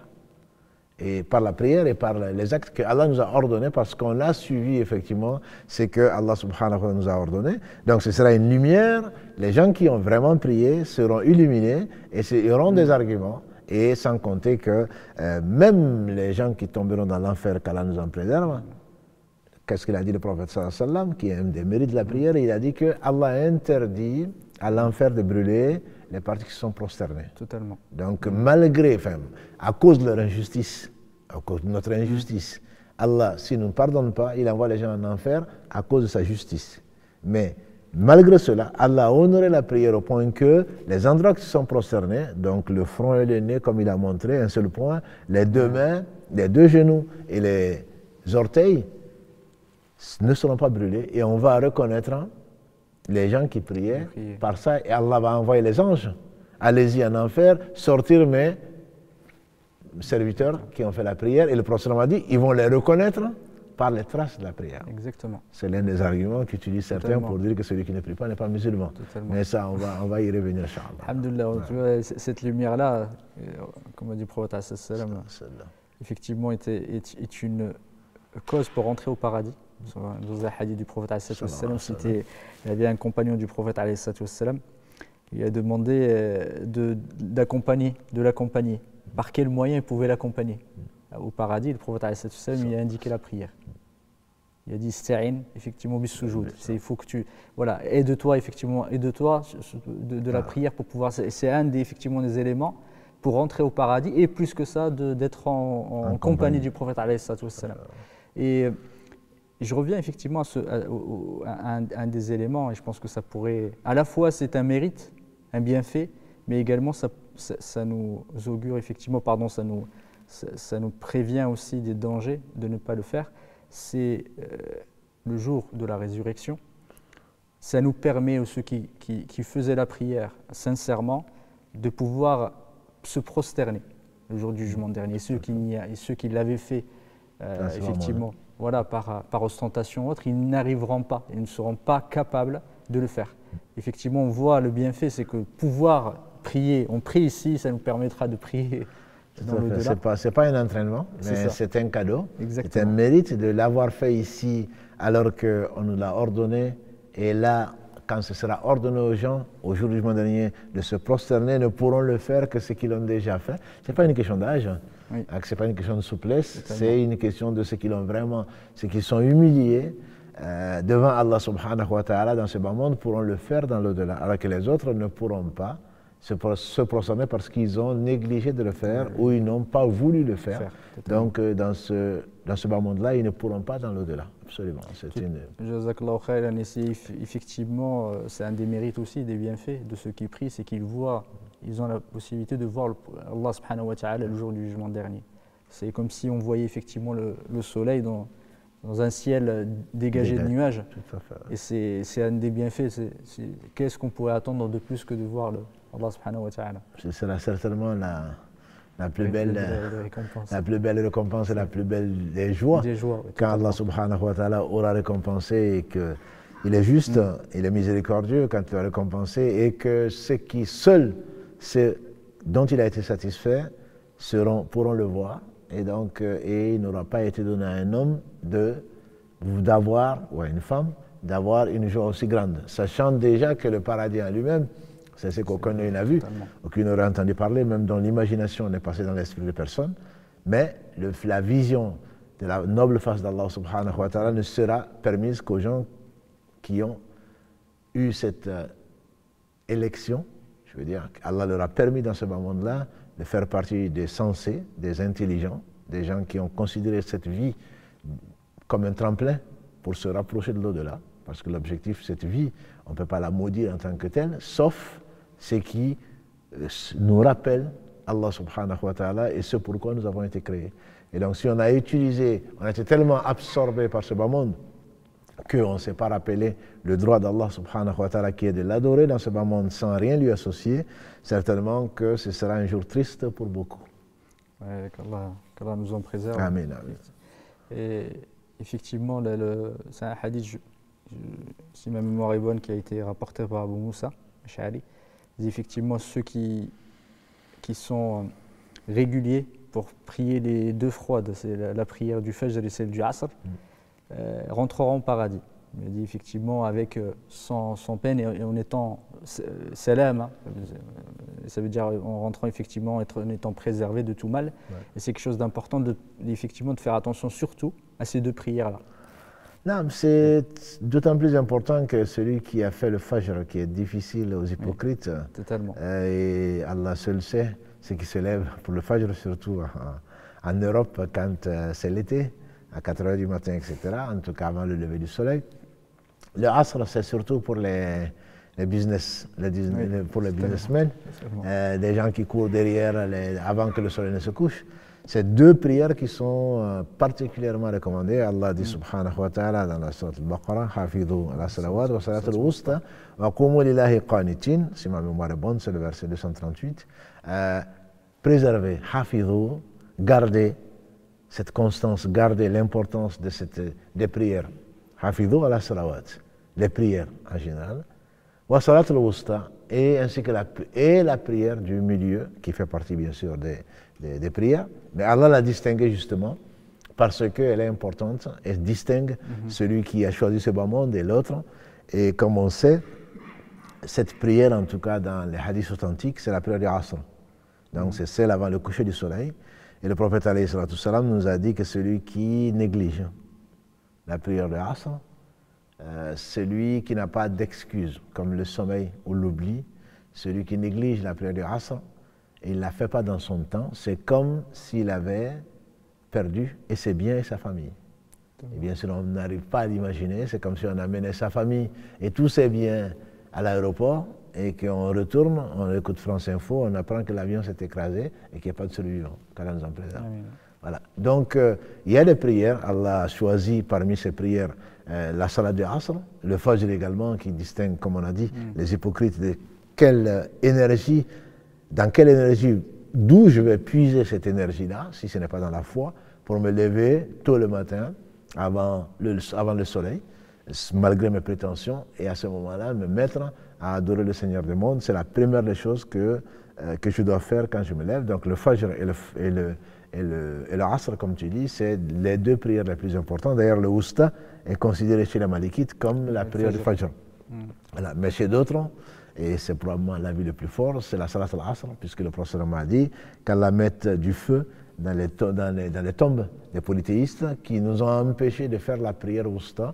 Et par la prière et par les actes que Allah nous a ordonnés, parce qu'on a suivi effectivement ce que Allah subhanahu wa ta'ala nous a ordonné. Donc ce sera une lumière. Les gens qui ont vraiment prié seront illuminés et auront des arguments. Et sans compter que même les gens qui tomberont dans l'enfer, qu'Allah nous en préserve, qu'est-ce qu'il a dit le prophète sallallahu alayhi wa sallam, qui est un des mérites de la prière? Il a dit que Allah interdit à l'enfer de brûler les parties qui sont prosternées. Totalement. Donc malgré, à cause de leur injustice, à cause de notre injustice, Allah, s'il ne nous pardonne pas, il envoie les gens en enfer à cause de sa justice. Mais malgré cela, Allah a honoré la prière au point que les endroits qui sont prosternés, donc le front et le nez, comme il a montré, un seul point, les deux mains, les deux genoux et les orteils, ne seront pas brûlés, et on va reconnaître les gens qui priaient par ça, et Allah va envoyer les anges. Allez-y en enfer, sortir mes serviteurs qui ont fait la prière, et le prophète a dit, ils vont les reconnaître par les traces de la prière. Exactement. C'est l'un des arguments qu'utilisent certains pour dire que celui qui ne prie pas n'est pas musulman. Totalement. Mais ça, on va y revenir, Inch'Allah. Alhamdulillah, cette lumière-là, comme a dit le prophète, effectivement, est une cause pour entrer au paradis. Dans un hadith du prophète, il avait un compagnon du prophète, il a demandé de l'accompagner. Par quel moyen il pouvait l'accompagner au paradis? Le prophète il a indiqué la prière. Il a dit Sta'in, effectivement, bis sujud. Il faut que aide-toi, effectivement, aide-toi de la prière pour pouvoir. C'est un effectivement des éléments pour entrer au paradis, et plus que ça, d'être en compagnie du prophète. Et je reviens effectivement à un des éléments, et je pense que ça pourrait, à la fois c'est un mérite, un bienfait, mais également ça nous augure effectivement, ça nous prévient aussi des dangers de ne pas le faire. C'est le jour de la résurrection. Ça nous permet, ceux qui faisaient la prière sincèrement, de pouvoir se prosterner le jour du jugement dernier. Et ceux qui l'avaient fait effectivement, par ostentation ou autre, ils n'arriveront pas, ils ne seront pas capables de le faire. Effectivement, on voit le bienfait, c'est que pouvoir prier, on prie ici, ça nous permettra de prier dans l'au-delà. Ce n'est pas un entraînement, mais c'est un cadeau. Exactement. C'est un mérite de l'avoir fait ici alors qu'on nous l'a ordonné. Et là, quand ce sera ordonné aux gens, au jour du jugement dernier, de se prosterner, ne pourront le faire que ceux qui l'ont déjà fait. Ce n'est pas une question d'âge. Oui. Ce n'est pas une question de souplesse, c'est une question de ceux qui l'ont vraiment, ceux qui sont humiliés devant Allah subhanahu wa ta'ala dans ce bas monde pourront le faire dans l'au-delà, alors que les autres ne pourront pas se prosterner parce qu'ils ont négligé de le faire ou ils n'ont pas voulu le faire. Donc dans ce bas monde-là, ils ne pourront pas dans l'au-delà. Absolument. Jazakallahu khairan. Effectivement, c'est un des mérites aussi, des bienfaits de ceux qui prient, c'est qu'ils voient ils ont la possibilité de voir Allah subhanahu wa ta'ala le jour du jugement dernier. C'est comme si on voyait effectivement le soleil dans un ciel dégagé de nuages. Tout à fait. Et c'est un des bienfaits. Qu'est-ce qu'on pourrait attendre de plus que de voir Allah subhanahu wa ta'ala? Ce sera certainement la plus belle récompense et la plus belle des joies. Quand Allah subhanahu wa ta'ala aura récompensé et qu'il est juste, il est miséricordieux quand il a récompensé et que ceux qui seuls, ceux dont il a été satisfait, pourront le voir. Et donc, il n'aura pas été donné à un homme d'avoir, ou à une femme, d'avoir une joie aussi grande, sachant déjà que le paradis en lui-même, c'est ce qu'aucun n'a vu, aucun n'aurait entendu parler, même dans l'imagination n'est passé dans l'esprit de personne, mais la vision de la noble face d'Allah subhanahu wa ta'ala ne sera permise qu'aux gens qui ont eu cette élection, je veux dire, Allah leur a permis dans ce monde-là de faire partie des sensés, des intelligents, des gens qui ont considéré cette vie comme un tremplin pour se rapprocher de l'au-delà, parce que l'objectif, cette vie, on ne peut pas la maudire en tant que telle, sauf ce qui nous rappelle Allah subhanahu wa ta'ala et ce pourquoi nous avons été créés. Et donc si on a été tellement absorbé par ce bas monde qu'on ne s'est pas rappelé le droit d'Allah subhanahu wa ta'ala qui est de l'adorer dans ce bas monde sans rien lui associer, certainement que ce sera un jour triste pour beaucoup. Ouais, qu'Allah nous en préserve. Amen, amen. Et effectivement, c'est un hadith, si ma mémoire est bonne, qui a été rapporté par Abu Moussa Ash'ari. Effectivement, ceux qui sont réguliers pour prier les deux froides, c'est la prière du Fajr et celle du Asr, rentreront au paradis. Il dit effectivement avec sans peine et en étant salam, hein, ça veut dire en rentrant effectivement en étant préservé de tout mal. Ouais. Et c'est quelque chose d'important effectivement de faire attention surtout à ces deux prières-là. Non, c'est d'autant plus important que celui qui a fait le Fajr, qui est difficile aux hypocrites. Oui, totalement. Et Allah seul sait ce qui se lève pour le Fajr, surtout en Europe quand c'est l'été, à 4 h du matin, etc., en tout cas avant le lever du soleil. Le Asr, c'est surtout pour les business, pour les businessmen, des gens qui courent derrière avant que le soleil ne se couche. C'est deux prières qui sont particulièrement recommandées. Allah dit subhanahu wa ta'ala dans la sourate Al-Baqarah, Hafidhu ala salawat wa salat al-wusta wa qumu lillahi qanitin, si ma mémoire est bonne, c'est le verset 238. Préservez, Hafidhu, gardez cette constance, gardez l'importance des prières. Hafidhu ala salawat, les prières en général. Wa salat al-wusta, ainsi que la prière du milieu, qui fait partie bien sûr des prières. Mais Allah l'a distinguée justement parce qu'elle est importante et distingue celui qui a choisi ce bas monde et l'autre. Et comme on sait, cette prière, en tout cas dans les hadiths authentiques, c'est la prière du Asr. Donc c'est celle avant le coucher du soleil. Et le prophète alayhi salatu salam nous a dit que celui qui néglige la prière du Asr, celui qui n'a pas d'excuse, comme le sommeil ou l'oubli, celui qui néglige la prière du Asr, et il ne la fait pas dans son temps, c'est comme s'il avait perdu et ses biens et sa famille. Et bien sûr, on n'arrive pas à l'imaginer, c'est comme si on amenait sa famille et tous ses biens à l'aéroport et qu'on retourne, on écoute France Info, on apprend que l'avion s'est écrasé et qu'il n'y a pas de survivants, qu'Allah nous en préserve. Voilà. Donc, il y a des prières, Allah a choisi parmi ces prières la salat du Asr, le Fajr également, qui distingue, comme on a dit, les hypocrites de quelle énergie, dans quelle énergie, d'où je vais puiser cette énergie-là, si ce n'est pas dans la foi, pour me lever tôt le matin, avant le soleil, malgré mes prétentions, et à ce moment-là, me mettre à adorer le Seigneur du monde. C'est la première des choses que je dois faire quand je me lève. Donc le Fajr et le Asr, comme tu dis, c'est les deux prières les plus importantes. D'ailleurs, le Wusta est considéré chez les Malikites comme la prière du Fajr. Voilà. Mais chez d'autres, et c'est probablement l'avis le plus fort, c'est la Salat al-Asr, puisque le prophète m'a dit qu'Allah mette du feu dans les tombes des polythéistes qui nous ont empêchés de faire la prière Wusta,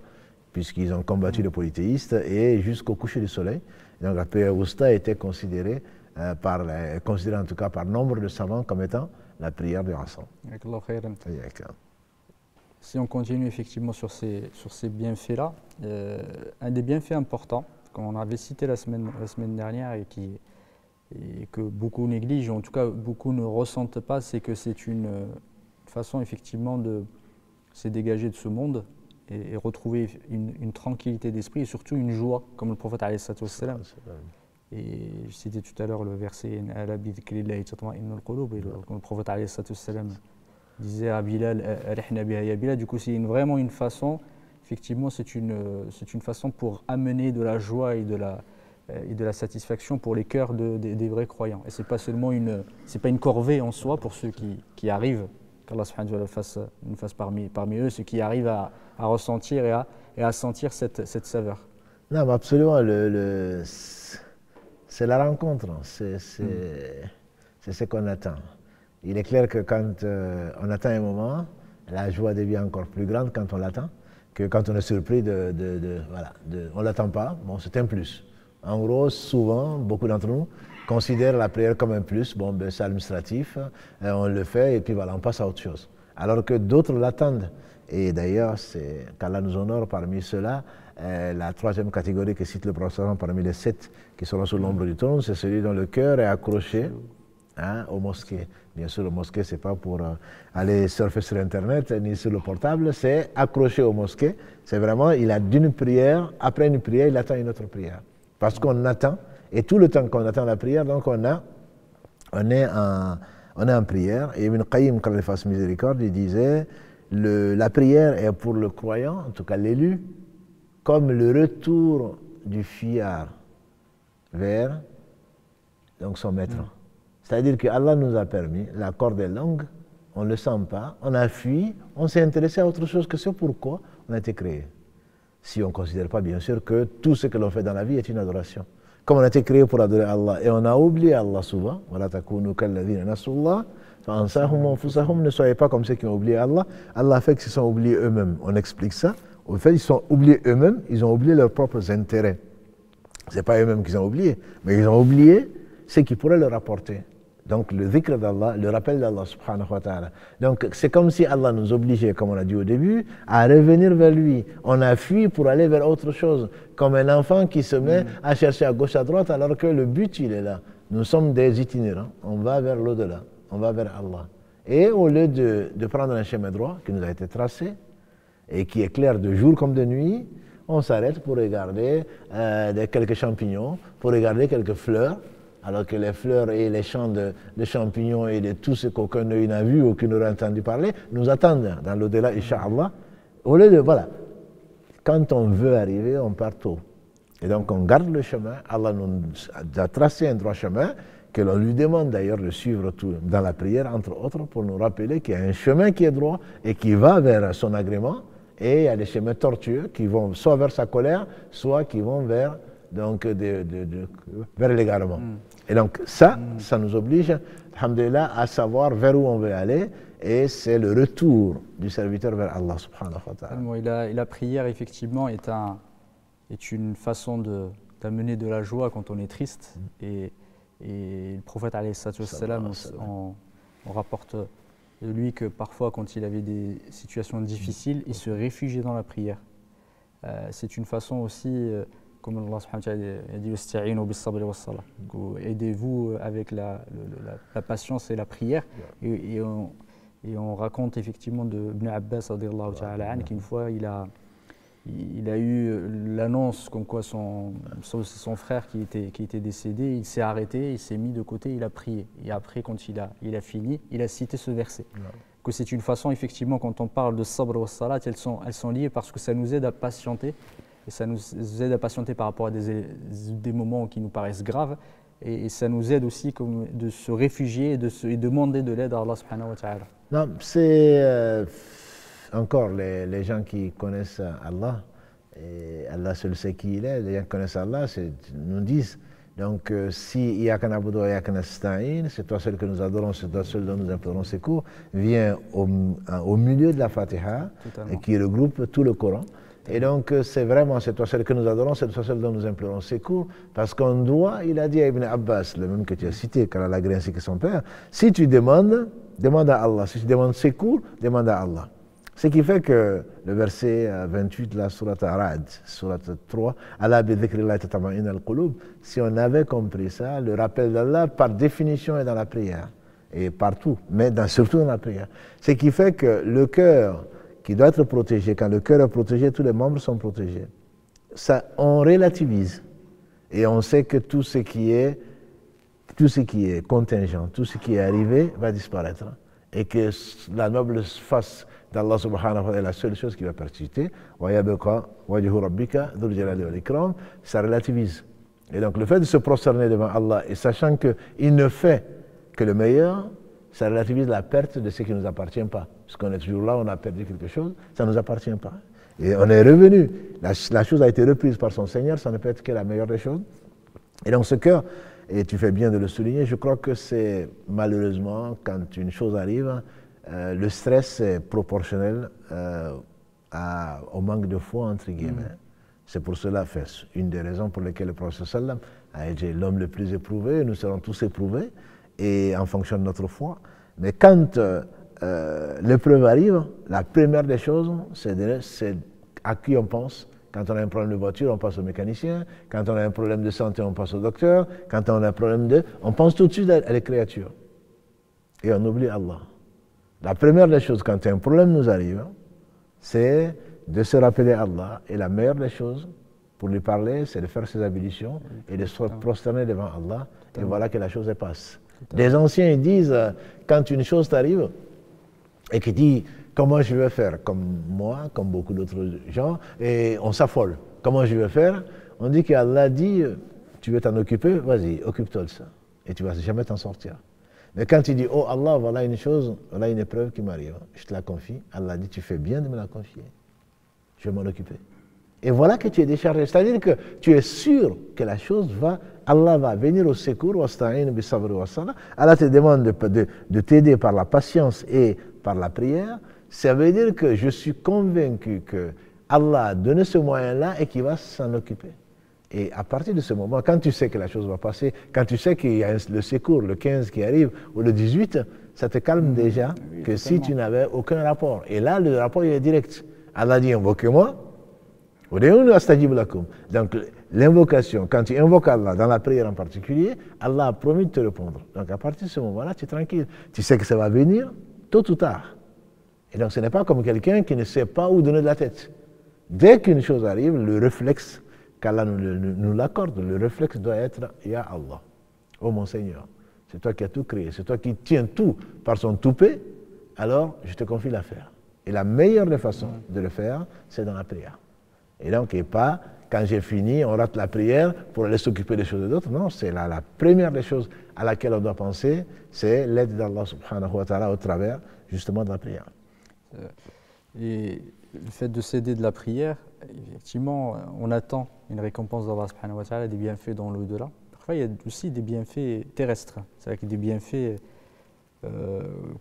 puisqu'ils ont combattu les polythéistes, et jusqu'au coucher du soleil. Et donc la prière Wusta a été considérée, en tout cas par nombre de savants comme étant la prière du Asr. Si on continue effectivement sur ces bienfaits-là, un des bienfaits importants, comme on avait cité la semaine dernière et qui et que beaucoup négligent, en tout cas beaucoup ne ressentent pas, c'est que c'est une façon effectivement de se dégager de ce monde et retrouver une tranquillité d'esprit et surtout une joie, comme le prophète alayhi salatu wassalam. Et je citais tout à l'heure le verset Ala bi dhikrillahi tatma'innul qulub, et comme le prophète alayhi salatu wassalam disait à Bilal Arihna biha ya Bilal. Du coup, c'est vraiment une façon, effectivement, c'est une façon pour amener de la joie et de la satisfaction pour les cœurs des vrais croyants. Et c'est pas seulement c'est pas une corvée en soi pour ceux qui arrivent, qu'Allah subhanahu wa ta'ala nous fasse parmi eux, ceux qui arrivent à ressentir et à sentir cette saveur. Non, mais absolument, c'est la rencontre, c'est ce qu'on attend. Il est clair que quand on attend un moment, la joie devient encore plus grande quand on l'attend, que quand on est surpris on ne l'attend pas, bon, c'est un plus. En gros, souvent, beaucoup d'entre nous considèrent la prière comme un plus, bon, ben, c'est administratif, on le fait et puis voilà, on passe à autre chose. Alors que d'autres l'attendent. Et d'ailleurs, c'est qu'Allah nous honore parmi ceux-là. La troisième catégorie que cite le prophète parmi les 7 qui seront sous l'ombre du trône, c'est celui dont le cœur est accroché aux mosquées. Bien sûr, le mosquée, ce n'est pas pour aller surfer sur Internet ni sur le portable, c'est accroché aux mosquées. C'est vraiment, il a d'une prière, après une prière, il attend une autre prière. Parce qu'on attend, et tout le temps qu'on attend la prière, donc on est en prière. Et Ibn Qayyim, quand il fasse miséricorde, il disait, la prière est pour le croyant, en tout cas l'élu, comme le retour du fuyard vers donc son maître. C'est-à-dire que Allah nous a permis, la corde est longue, on ne le sent pas, on a fui, on s'est intéressé à autre chose que ce pourquoi on a été créé. Si on ne considère pas bien sûr que tout ce que l'on fait dans la vie est une adoration. Comme on a été créé pour adorer Allah et on a oublié Allah souvent, ne soyez pas comme ceux qui ont oublié Allah. Allah fait qu'ils se sont oubliés eux-mêmes. On explique ça. Au fait, ils sont oubliés eux-mêmes, ils ont oublié leurs propres intérêts. Ce n'est pas eux-mêmes qu'ils ont oublié, mais ils ont oublié ce qui pourrait leur apporter. Donc le dhikr d'Allah, le rappel d'Allah subhanahu wa ta'ala. Donc c'est comme si Allah nous obligeait, comme on a dit au début, à revenir vers lui. On a fui pour aller vers autre chose, comme un enfant qui se met à chercher à gauche, à droite, alors que le but il est là. Nous sommes des itinérants, on va vers l'au-delà, on va vers Allah. Et au lieu de prendre un chemin droit qui nous a été tracé, et qui est clair de jour comme de nuit, on s'arrête pour regarder quelques champignons, pour regarder quelques fleurs, alors que les fleurs et les champs de champignons et de tout ce qu'aucun œil n'a vu ou qui n'aurait entendu parler, nous attendent dans l'au-delà, Inch'Allah. Au lieu de, voilà, quand on veut arriver, on part tôt. Et donc on garde le chemin, Allah nous a tracé un droit chemin, que l'on lui demande d'ailleurs de suivre tout dans la prière, entre autres, pour nous rappeler qu'il y a un chemin qui est droit et qui va vers son agrément, et il y a des chemins tortueux qui vont soit vers sa colère, soit qui vont vers l'égarement. Et donc ça nous oblige, alhamdulillah, à savoir vers où on veut aller, et c'est le retour du serviteur vers Allah subhanahu wa ta'ala. Et la prière, effectivement, est une façon d'amener de la joie quand on est triste. Et le prophète alayhi salatu wassalam, on rapporte de lui que parfois, quand il avait des situations difficiles, il se réfugiait dans la prière. C'est une façon aussi, comme Allah subhanahu wa ta'ala a dit, Ista'inu bis-sabri was-salah. Aidez-vous avec la patience et la prière. Et on raconte effectivement de Ibn Abbas radiyallahu ta'ala anhu qu'une fois il a eu l'annonce comme quoi son frère qui était décédé, il s'est arrêté, il s'est mis de côté, il a prié. Et après, quand il a fini, il a cité ce verset. Que c'est une façon, effectivement, quand on parle de sabr wa salat, elles sont liées parce que ça nous aide à patienter. Et ça nous aide à patienter par rapport à des moments qui nous paraissent graves. Et ça nous aide aussi de se réfugier et demander de l'aide à Allah subhanahu wa ta'ala. Non, c'est encore les gens qui connaissent Allah, et Allah seul sait qui il est, les gens qui connaissent Allah, nous disent, donc si Iyaka na'budu wa Iyaka nasta'in, c'est toi seul que nous adorons, c'est toi seul dont nous implorons secours, vient au milieu de la Fatiha, et qui regroupe tout le Coran. Et donc c'est toi seul que nous adorons, c'est toi seul dont nous implorons secours, parce qu'on doit, il a dit à Ibn Abbas, le même que tu as cité, car Allah a agréé ainsi que son père, si tu demandes, demande à Allah, si tu demandes secours, demande à Allah. Ce qui fait que le verset 28 de la sourate Arad, sourate 3, Allah bi dhikrillah tatma'innu al-qulub, si on avait compris ça, le rappel d'Allah par définition est dans la prière, et partout, mais surtout dans la prière. Ce qui fait que le cœur qui doit être protégé, quand le cœur est protégé, tous les membres sont protégés. Ça, on relativise, et on sait que tout ce qui est contingent, tout ce qui est arrivé va disparaître, et que la noble face d'Allah subhanahu wa ta'ala est la seule chose qui va persister. Ça relativise. Et donc le fait de se prosterner devant Allah et sachant qu'il ne fait que le meilleur, ça relativise la perte de ce qui ne nous appartient pas. Parce qu'on est toujours là, on a perdu quelque chose, ça ne nous appartient pas. Et on est revenu. La chose a été reprise par son Seigneur, ça ne peut être que la meilleure des choses. Et donc ce cœur, et tu fais bien de le souligner, je crois que c'est malheureusement, quand une chose arrive, le stress est proportionnel au manque de foi, entre guillemets. C'est pour cela, une des raisons pour lesquelles le prophète sallam a été l'homme le plus éprouvé, nous serons tous éprouvés, et en fonction de notre foi. Mais quand l'épreuve arrive, la première des choses, c'est à qui on pense. Quand on a un problème de voiture, on passe au mécanicien. Quand on a un problème de santé, on passe au docteur. Quand on a un problème on pense tout de suite à les créatures. Et on oublie Allah. La première des choses, quand un problème nous arrive, c'est de se rappeler Allah. Et la meilleure des choses, pour lui parler, c'est de faire ses ablutions et de se prosterner devant Allah. Et voilà que la chose passe. Les anciens ils disent, quand une chose t'arrive, et qui dit, comment je vais faire? Comme moi, comme beaucoup d'autres gens, et on s'affole. Comment je vais faire? On dit qu'Allah dit, tu veux t'en occuper? Vas-y, occupe-toi de ça. Et tu ne vas jamais t'en sortir. Mais quand tu dis, oh Allah, voilà une chose, voilà une épreuve qui m'arrive, je te la confie, Allah dit, tu fais bien de me la confier. Je vais m'en occuper. Et voilà que tu es déchargé. C'est-à-dire que tu es sûr que la chose Allah va venir au secours, Allah te demande de t'aider par la patience et par la prière. Ça veut dire que je suis convaincu que Allah a donné ce moyen-là et qu'il va s'en occuper. Et à partir de ce moment, quand tu sais que la chose va passer, quand tu sais qu'il y a le secours, le 15 qui arrive, ou le 18, ça te calme déjà que si tu n'avais aucun rapport. Et là, le rapport il est direct. Allah dit, invoquez-moi. Donc, l'invocation, quand tu invoques Allah, dans la prière en particulier, Allah a promis de te répondre. Donc, à partir de ce moment-là, tu es tranquille. Tu sais que ça va venir, tôt ou tard. Et donc, ce n'est pas comme quelqu'un qui ne sait pas où donner de la tête. Dès qu'une chose arrive, le réflexe qu'Allah nous l'accorde, le réflexe doit être « Ya Allah, oh mon Seigneur, c'est toi qui as tout créé, c'est toi qui tiens tout par son toupet, alors je te confie l'affaire. » Et la meilleure des façons de le faire, c'est dans la prière. Et donc, et pas, quand j'ai fini, on rate la prière pour aller s'occuper des choses d'autres. Non, c'est la première des choses à laquelle on doit penser, c'est l'aide d'Allah subhanahu wa ta'ala au travers, justement, de la prière. Et le fait de céder de la prière, effectivement, on attend une récompense d'Allah subhanahu wa ta'ala, des bienfaits dans l'au-delà. Parfois, il y a aussi des bienfaits terrestres. C'est-à-dire qu'il y a des bienfaits,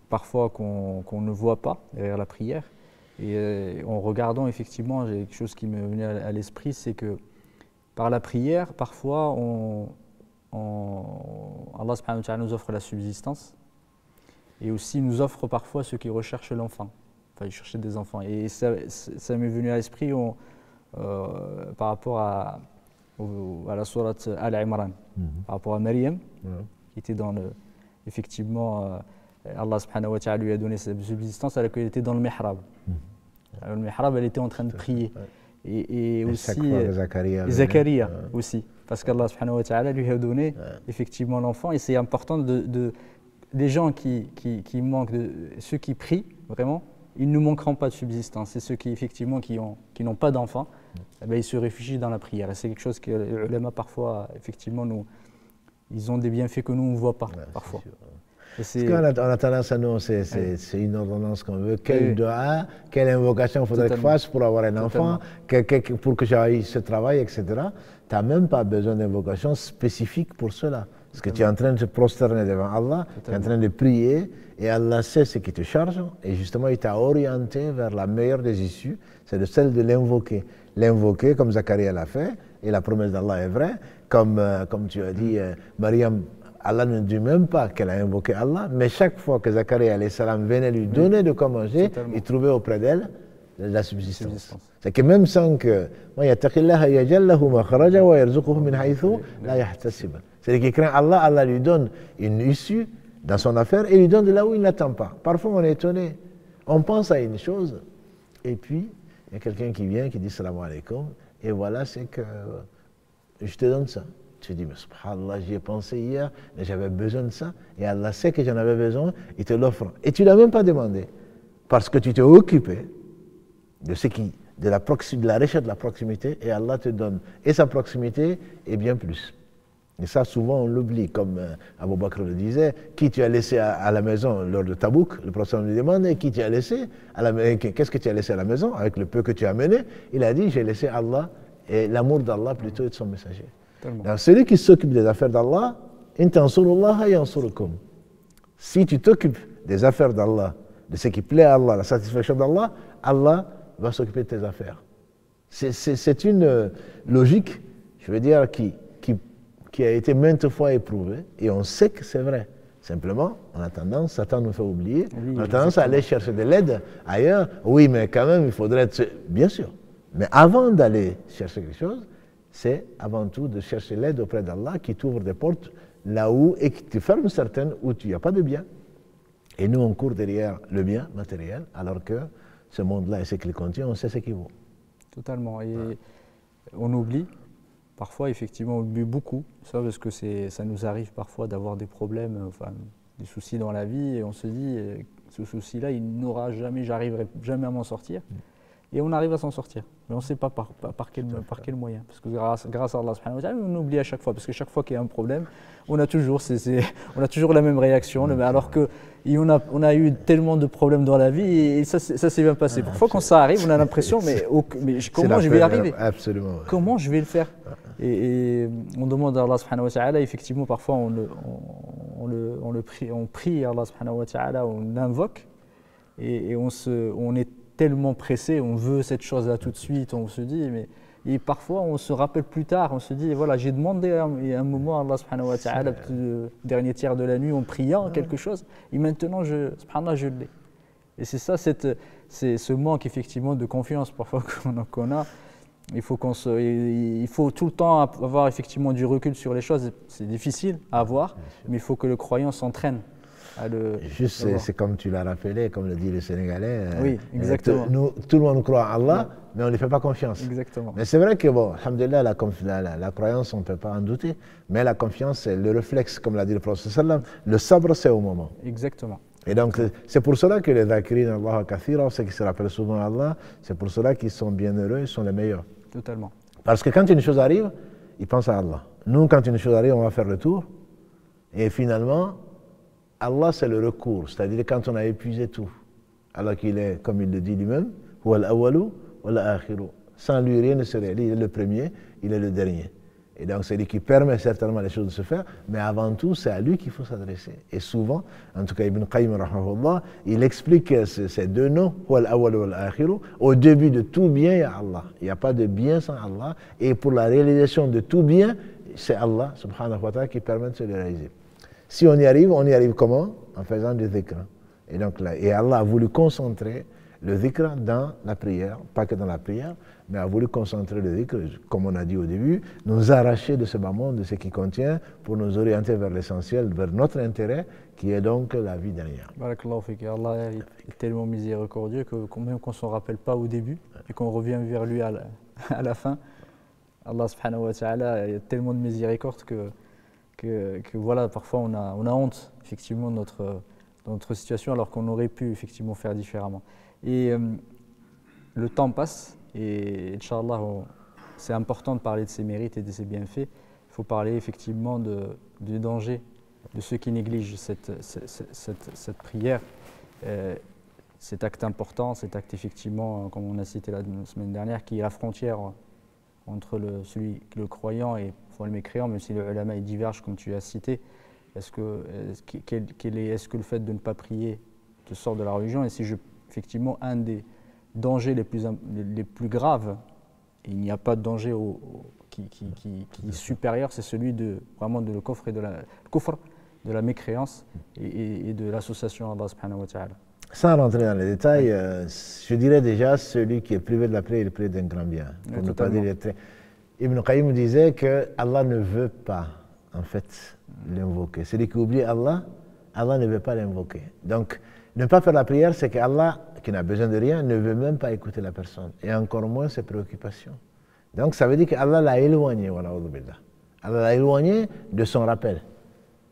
parfois, qu'on ne voit pas derrière la prière. Et en regardant, effectivement, j'ai quelque chose qui me venait à l'esprit, c'est que par la prière, parfois, Allah subhanahu wa ta'ala nous offre la subsistance et aussi nous offre parfois ceux qui recherchent l'enfant. Enfin, ils cherchaient des enfants. Et ça m'est venu à l'esprit par rapport à la sourate Al-Imran, par rapport à Maryam, qui était dans le... Effectivement, Allah subhanahu wa ta'ala lui a donné sa subsistance alors qu'elle était dans le mihrab. Alors, le mihrab, elle était en train de prier. Et aussi Zacharia aussi, parce qu'Allah subhanahu wa ta'ala lui a donné effectivement l'enfant. Et c'est important les gens qui manquent, ceux qui prient vraiment, ils ne manqueront pas de subsistance. Et ceux qui effectivement qui n'ont pas d'enfants, ils se réfugient dans la prière. Et c'est quelque chose que les ulama parfois, effectivement, ils ont des bienfaits que nous on ne voit pas parfois. Parce qu'on a tendance à nous, c'est une ordonnance qu'on veut. Quel dua, quelle invocation il faudrait que je fasse pour avoir un enfant, pour que j'aille ce travail, etc. Tu n'as même pas besoin d'invocation spécifique pour cela. Parce que tu es en train de te prosterner devant Allah, tu es en train de prier, et Allah sait ce qui te charge, et justement il t'a orienté vers la meilleure des issues, c'est celle de l'invoquer. L'invoquer comme Zacharia l'a fait, et la promesse d'Allah est vraie, comme tu as dit, Mariam Allah ne dit même pas qu'elle a invoqué Allah, mais chaque fois que Zacharie alayhi salam venait lui donner de quoi manger, il trouvait auprès d'elle la subsistance. C'est que même sans que c'est-à-dire qu'il craint Allah, Allah lui donne une issue dans son affaire et lui donne de là où il n'attend pas. Parfois on est étonné, on pense à une chose et puis il y a quelqu'un qui vient qui dit salam alaikum et voilà c'est que je te donne ça. Tu dis mais subhanallah j'y ai pensé hier et j'avais besoin de ça et Allah sait que j'en avais besoin, il te l'offre et tu ne l'as même pas demandé parce que tu t'es occupé de ce qui, de la recherche de la proximité et Allah te donne et sa proximité et bien plus. Et ça, souvent, on l'oublie, comme Abu Bakr le disait, qui tu as laissé à la maison lors de Tabouk, le prophète lui demande, et qui tu as laissé à la maison, qu'est-ce que tu as laissé à la maison avec le peu que tu as amené? Il a dit, j'ai laissé Allah et l'amour d'Allah plutôt et de son messager. Donc, celui qui s'occupe des affaires d'Allah, in tansurullaha yansurukum. Si tu t'occupes des affaires d'Allah, de ce qui plaît à Allah, la satisfaction d'Allah, Allah va s'occuper de tes affaires. C'est une logique, je veux dire, qui a été maintes fois éprouvée, et on sait que c'est vrai. Simplement, on a tendance, Satan nous fait oublier, on a tendance à aller chercher de l'aide ailleurs. Oui, mais quand même, il faudrait être... Bien sûr. Mais avant d'aller chercher quelque chose, c'est avant tout de chercher l'aide auprès d'Allah qui t'ouvre des portes là où, et qui te ferme certaines où il n'y a pas de bien. Et nous, on court derrière le bien matériel, alors que ce monde-là et ce qu'il contient, on sait ce qu'il vaut. Totalement. Et on oublie. Parfois, effectivement, on oublie beaucoup, ça parce que ça nous arrive parfois d'avoir des problèmes, enfin, des soucis dans la vie, et on se dit, ce souci-là, il n'aura jamais, j'arriverai jamais à m'en sortir. Et on arrive à s'en sortir, mais on ne sait pas par quel moyen. Parce que grâce à Allah subhanahu wa ta'ala, on oublie à chaque fois, parce que chaque fois qu'il y a un problème, on a toujours la même réaction, alors qu'on a eu tellement de problèmes dans la vie et ça s'est bien passé. Parfois quand ça arrive, on a l'impression, mais comment je vais y arriver? Absolument. Comment je vais le faire? Et on demande à Allah subhanahu wa ta'ala, effectivement parfois on prie à Allah subhanahu wa ta'ala, on l'invoque et on est tellement pressé, on veut cette chose-là tout de suite, on se dit, et parfois on se rappelle plus tard, on se dit, voilà, j'ai demandé à un moment à Allah subhanahu wa ta'ala, le dernier tiers de la nuit, en priant quelque chose, et maintenant, subhanallah, je l'ai. Et c'est ça, c'est ce manque effectivement de confiance parfois qu'on a. Il faut tout le temps avoir effectivement du recul sur les choses, c'est difficile à avoir, mais il faut que le croyant s'entraîne. Juste, c'est comme tu l'as rappelé, comme le dit le Sénégalais. Oui, exactement. Tout le monde croit à Allah, mais on ne lui fait pas confiance. Exactement. Mais c'est vrai que, bon, alhamdoulilah, la croyance, on ne peut pas en douter, mais la confiance, c'est le réflexe, comme l'a dit le prophète sallam. Le sabre, c'est au moment. Exactement. Et donc, c'est pour cela que les dhakirin, Allah kathira, ceux qui se rappellent souvent à Allah, c'est pour cela qu'ils sont bienheureux, ils sont les meilleurs. Totalement. Parce que quand une chose arrive, ils pensent à Allah. Nous, quand une chose arrive, on va faire le tour, et finalement, Allah, c'est le recours, c'est-à-dire quand on a épuisé tout, alors qu'il est, comme il le dit lui-même, sans lui, rien ne se réalise. Il est le premier, il est le dernier. Et donc, c'est lui qui permet certainement les choses de se faire, mais avant tout, c'est à lui qu'il faut s'adresser. Et souvent, en tout cas, Ibn Qayyim, il explique ces deux noms, au début de tout bien, il y a Allah. Il n'y a pas de bien sans Allah. Et pour la réalisation de tout bien, c'est Allah, subhanahu wa ta'ala, qui permet de se réaliser. Si on y arrive comment? En faisant du dhikr. Et donc là, et Allah a voulu concentrer le dhikr dans la prière, pas que dans la prière, mais a voulu concentrer le dhikr, comme on a dit au début, nous arracher de ce bas monde, de ce qui contient, pour nous orienter vers l'essentiel, vers notre intérêt, qui est donc la vie dernière. Barakallahu fik. Allah est tellement miséricordieux que même qu'on ne s'en rappelle pas au début, et qu'on revient vers lui à la fin, Allah subhanahu wa ta'ala, il y a tellement de miséricorde que voilà, parfois on a honte effectivement de notre situation alors qu'on aurait pu effectivement faire différemment. Et le temps passe et Inch'Allah, c'est important de parler de ses mérites et de ses bienfaits. Il faut parler effectivement du danger de ceux qui négligent cette prière, cet acte important, cet acte effectivement, comme on a cité la semaine dernière, qui est la frontière entre le croyant et le mécréant, même si le ulama diverge comme tu as cité. Est-ce que le fait de ne pas prier te sort de la religion? Et si effectivement un des dangers les plus graves, et il n'y a pas de danger qui est supérieur, c'est celui vraiment de le kufr et de le kufr, de la mécréance et de l'association à Allah subhanahu wa ta'ala. Sans rentrer dans les détails, je dirais déjà celui qui est privé de la prière, il est privé d'un grand bien. Pour ne pas dire Ibn Qayyim disait que Allah ne veut pas, en fait, l'invoquer. Celui qui oublie Allah, Allah ne veut pas l'invoquer. Donc, ne pas faire la prière, c'est qu'Allah, qui n'a besoin de rien, ne veut même pas écouter la personne, et encore moins ses préoccupations. Donc, ça veut dire qu'Allah l'a éloigné, Allah l'a éloigné de son rappel.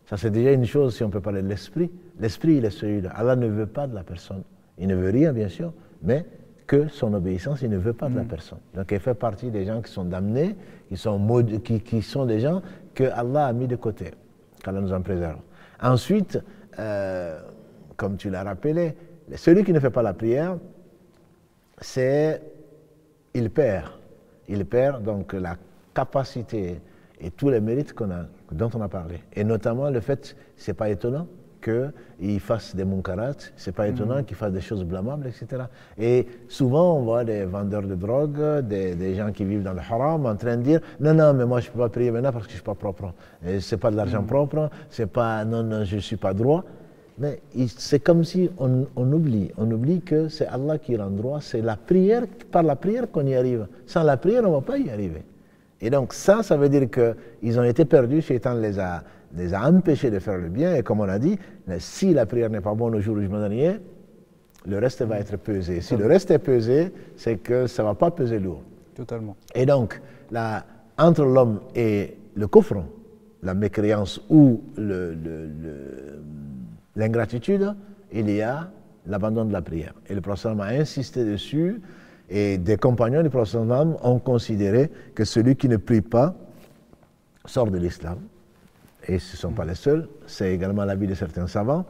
Ça, c'est déjà une chose, si on peut parler de l'esprit. L'esprit, il est celui-là. Allah ne veut pas de la personne. Il ne veut rien, bien sûr, mais que son obéissance, il ne veut pas de la personne. Donc, il fait partie des gens qui sont damnés, qui sont des gens que Allah a mis de côté, qu'Allah nous en préserve. Ensuite, comme tu l'as rappelé, celui qui ne fait pas la prière, il perd donc la capacité et tous les mérites dont on a parlé. Et notamment le fait, c'est pas étonnant qu'il fasse des munkarat, c'est pas étonnant qu'il fasse des choses blâmables, etc. Et souvent, on voit des vendeurs de drogue, des gens qui vivent dans le haram, en train de dire « Non, mais moi, je ne peux pas prier maintenant parce que je ne suis pas propre. Ce n'est pas de l'argent propre, c'est pas, non, je ne suis pas droit. » Mais c'est comme si on oublie que c'est Allah qui rend droit, c'est la prière, par la prière qu'on y arrive. Sans la prière, on ne va pas y arriver. Et donc ça veut dire qu'ils ont été perdus, Shaitan les a empêchés de faire le bien, et comme on a dit, si la prière n'est pas bonne au jour du jugement dernier, le reste va être pesé. Si le reste est pesé, c'est que ça ne va pas peser lourd. Totalement. Et donc, entre l'homme et le kufr, la mécréance ou l'ingratitude, il y a l'abandon de la prière. Et le prophète a insisté dessus, et des compagnons du prophète ont considéré que celui qui ne prie pas sort de l'islam. Et ce ne sont pas les seuls, c'est également l'avis de certains savants,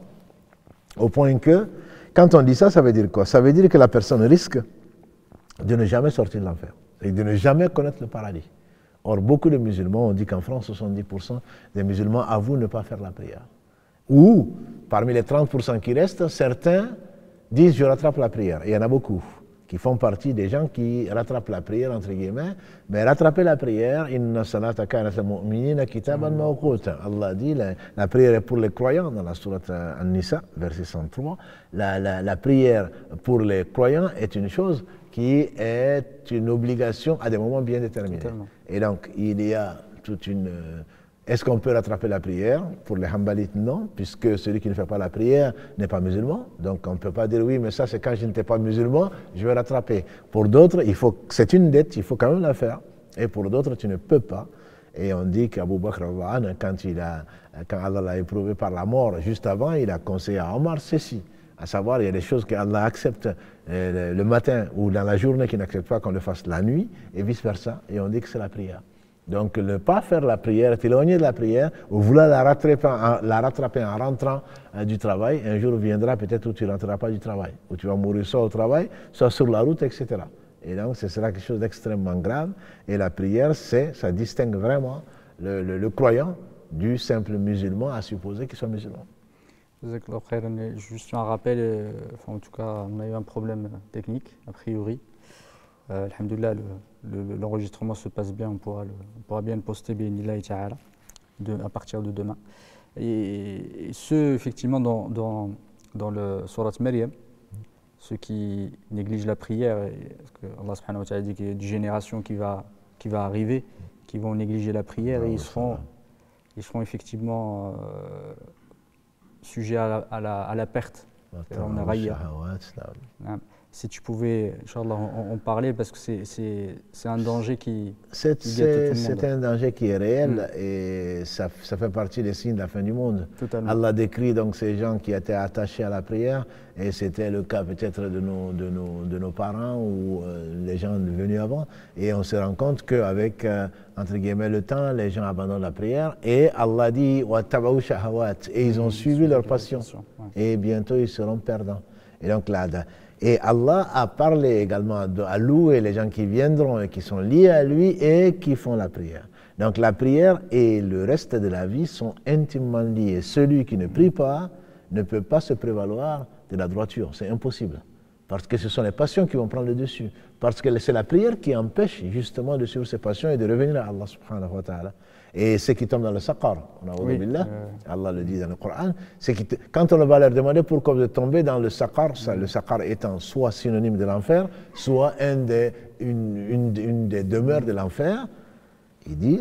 au point que, quand on dit ça, ça veut dire quoi? Ça veut dire que la personne risque de ne jamais sortir de l'enfer, et de ne jamais connaître le paradis. Or, beaucoup de musulmans, on dit qu'en France, 70% des musulmans avouent ne pas faire la prière. Ou, parmi les 30% qui restent, certains disent « je rattrape la prière ». Et il y en a beaucoup qui font partie des gens qui rattrapent la prière, entre guillemets. Mais rattraper la prière, « Inna salata kanat al-mu'minina kitaban mawquta ». Allah dit, la prière est pour les croyants, dans la sourate An-Nisa, verset 103. La prière pour les croyants est une chose qui est une obligation à des moments bien déterminés. Totalement. Et donc, il y a toute une... Est-ce qu'on peut rattraper la prière? Pour les Hanbalites, non, puisque celui qui ne fait pas la prière n'est pas musulman. Donc on ne peut pas dire oui, mais ça c'est quand je n'étais pas musulman, je vais rattraper. Pour d'autres, c'est une dette, il faut quand même la faire. Et pour d'autres, tu ne peux pas. Et on dit qu'Abu Bakr, quand Allah l'a éprouvé par la mort, juste avant, il a conseillé à Omar ceci. À savoir, il y a des choses qu'Allah accepte le matin ou dans la journée qu'il n'accepte pas qu'on le fasse la nuit, et vice-versa. Et on dit que c'est la prière. Donc, ne pas faire la prière, t'éloigner de la prière, ou vouloir la rattraper en rentrant du travail, un jour viendra peut-être où tu ne rentreras pas du travail, où tu vas mourir soit au travail, soit sur la route, etc. Et donc, ce sera quelque chose d'extrêmement grave. Et la prière, ça distingue vraiment le croyant du simple musulman, à supposer qu'il soit musulman. Juste un rappel, en tout cas, on a eu un problème technique, a priori. Alhamdoulilah, l'enregistrement se passe bien, on pourra bien le poster à partir de demain. Et ceux, effectivement, dans le Surat Maryam, ceux qui négligent la prière, parce que Allah subhanahu wa ta'ala dit qu'il y a une génération qui va arriver, qui vont négliger la prière, et ils seront effectivement sujets à la perte. Si tu pouvais, Inch'Allah, en parler, parce que c'est un danger qui guette tout le monde. C'est un danger qui est réel, et ça fait partie des signes de la fin du monde. Totalement. Allah décrit donc ces gens qui étaient attachés à la prière, et c'était le cas peut-être de nos parents ou les gens venus avant, et on se rend compte qu'avec, entre guillemets, le temps, les gens abandonnent la prière, et Allah dit « et ils ont suivi leur passion, et bientôt ils seront perdants. Et donc là, et Allah a parlé également à louer les gens qui viendront et qui sont liés à lui et qui font la prière. Donc la prière et le reste de la vie sont intimement liés. Celui qui ne prie pas ne peut pas se prévaloir de la droiture, c'est impossible. Parce que ce sont les passions qui vont prendre le dessus. Parce que c'est la prière qui empêche justement de suivre ces passions et de revenir à Allah subhanahu wa ta'ala. Et ceux qui tombent dans le saqar, Allah le dit dans le Coran, c'est que quand on va leur demander pourquoi vous êtes tombés dans le saqar, le saqar étant soit synonyme de l'enfer, soit une des demeures de l'enfer, il dit,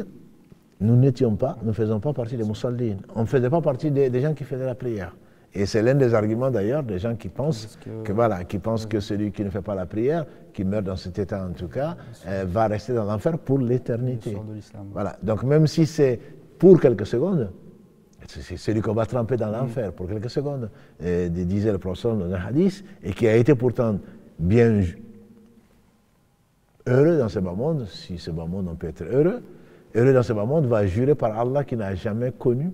nous n'étions pas, nous ne faisons pas partie des musallin. On ne faisait pas partie des gens qui faisaient la prière. Et c'est l'un des arguments d'ailleurs des gens qui pensent que celui qui ne fait pas la prière, qui meurt dans cet état en tout cas, va rester dans l'enfer pour l'éternité. Voilà. Donc même si c'est pour quelques secondes, c'est celui qu'on va tremper dans l'enfer pour quelques secondes, disait le prophète dans un hadith, et qui a été pourtant bien heureux dans ce bas monde, si ce bas monde on peut être heureux dans ce bas monde, va jurer par Allah qui n'a jamais connu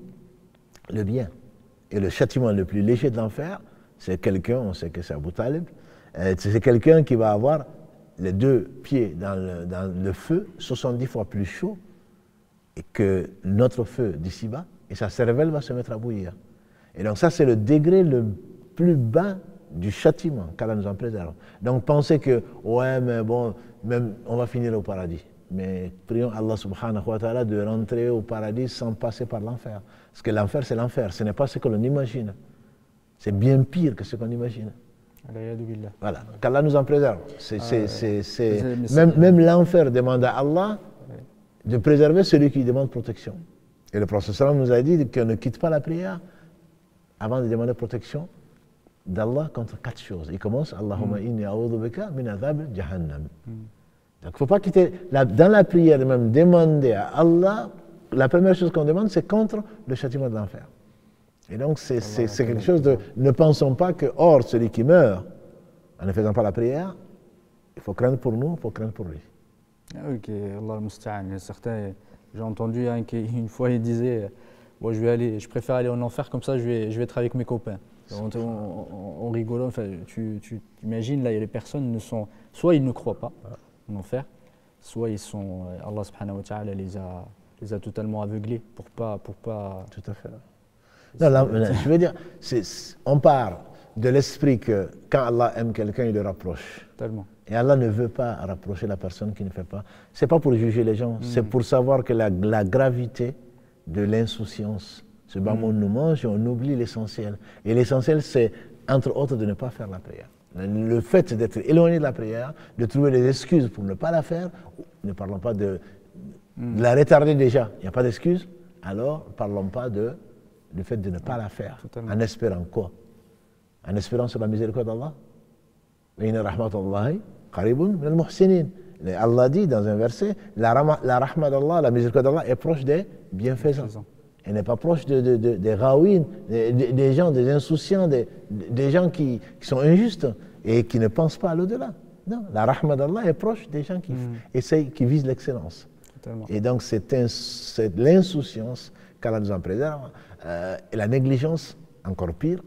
le bien. Et le châtiment le plus léger de l'enfer, c'est quelqu'un, on sait que c'est Abu Talib, c'est quelqu'un qui va avoir les deux pieds dans le feu, 70 fois plus chaud que notre feu d'ici-bas, et sa cervelle va se mettre à bouillir. Et donc ça, c'est le degré le plus bas du châtiment, qu'Allah nous en préserve. Donc pensez que, ouais, mais bon, même on va finir au paradis. Mais prions Allah subhanahu wa ta'ala de rentrer au paradis sans passer par l'enfer. Parce que l'enfer, c'est l'enfer. Ce n'est pas ce que l'on imagine. C'est bien pire que ce qu'on imagine. Voilà. Qu'Allah nous en préserve. Même l'enfer demande à Allah de préserver celui qui demande protection. Et le prophète nous a dit qu'on ne quitte pas la prière avant de demander protection d'Allah contre 4 choses. Il commence Allahumma inni a'udhu bika min adhab jahannam. Donc il ne faut pas quitter, dans la prière même, demander à Allah, la première chose qu'on demande, c'est contre le châtiment de l'enfer. Et donc c'est quelque chose de, ne pensons pas que, or, celui qui meurt en ne faisant pas la prière, il faut craindre pour nous, il faut craindre pour lui. Ok, Allah al-Musta'an. Certains, j'ai entendu une fois, il disait, bon, je préfère aller en enfer, comme ça je vais être avec mes copains. En rigolant, enfin, tu imagines, là, les personnes soit ils ne croient pas en enfer, soit ils sont, Allah subhanahu wa ta'ala les a totalement aveuglés pour pas. Tout à fait. Non, là, je veux dire, on part de l'esprit que quand Allah aime quelqu'un, il le rapproche. Tellement. Et Allah ne veut pas rapprocher la personne qui ne fait pas. C'est pas pour juger les gens, c'est pour savoir que la gravité de l'insouciance. Ce bas monde nous mange et on oublie l'essentiel. Et l'essentiel, c'est, entre autres, de ne pas faire la prière. Le fait d'être éloigné de la prière, de trouver des excuses pour ne pas la faire, ne parlons pas de la retarder déjà, il n'y a pas d'excuse, alors ne parlons pas du fait de ne pas la faire. Totalement. En espérant quoi? En espérant sur la miséricorde d'Allah. Allah dit dans un verset, la rahma d'Allah, la miséricorde d'Allah est proche des bienfaisants. Elle n'est pas proche des raouines, des gens, des insouciants, des gens qui sont injustes et qui ne pensent pas à l'au-delà. Non, la rahma d'Allah est proche des gens qui visent l'excellence. Et donc c'est l'insouciance qu'Allah nous en préserve. Et la négligence, encore pire,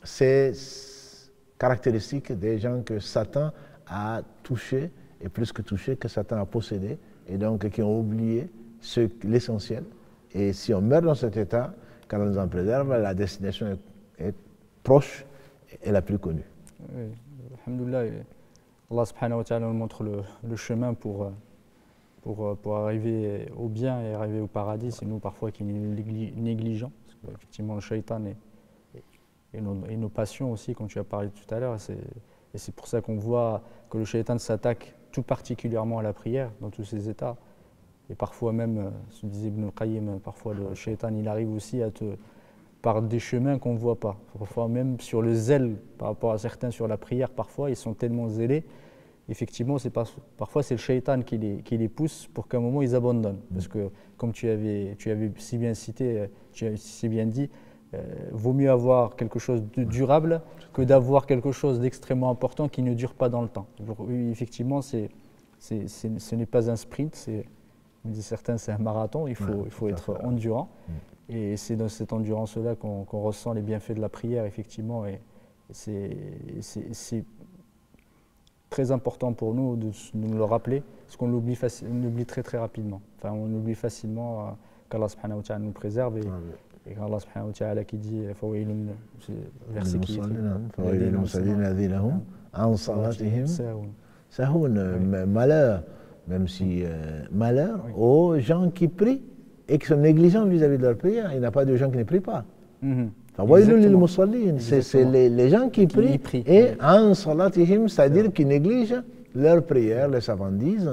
c'est caractéristique des gens que Satan a touché, et plus que touché, que Satan a possédé, et donc qui ont oublié l'essentiel. Et si on meurt dans cet état, qu'Allah nous en préserve, la destination est proche et la plus connue. Oui, alhamdoulilah, Allah subhanahu wa ta'ala nous montre le chemin pour arriver au bien et arriver au paradis. C'est nous parfois qui négligeons. Effectivement, le shaitan et nos passions aussi, comme tu as parlé tout à l'heure. Et c'est pour ça qu'on voit que le shaitan s'attaque tout particulièrement à la prière dans tous ses états. Et parfois même, ce disait Ibn al-Qayyim, parfois le shaitan il arrive aussi par des chemins qu'on ne voit pas. Parfois même sur le zèle par rapport à certains sur la prière, parfois ils sont tellement zélés. Effectivement, parfois c'est le shaitan qui les pousse pour qu'à un moment ils abandonnent. Parce que comme tu avais si bien cité, tu as si bien dit, vaut mieux avoir quelque chose de durable que d'avoir quelque chose d'extrêmement important qui ne dure pas dans le temps. Effectivement, ce n'est pas un sprint, comme disent certains, c'est un marathon, il faut être endurant. Et c'est dans cette endurance-là qu'on ressent les bienfaits de la prière, effectivement. Et c'est très important pour nous de nous le rappeler, parce qu'on l'oublie très très rapidement. Enfin, on oublie facilement qu'Allah subhanahu wa ta'ala nous préserve et qu'Allah subhanahu wa ta'ala qui dit verset qui En salatihim sahun, malheur, même si malheur aux gens qui prient et qui sont négligents vis-à-vis de leur prière. Il n'y a pas de gens qui ne prient pas. C'est les gens qui prient et en salatihim, c'est-à-dire qui négligent leurs prières, les savants disent,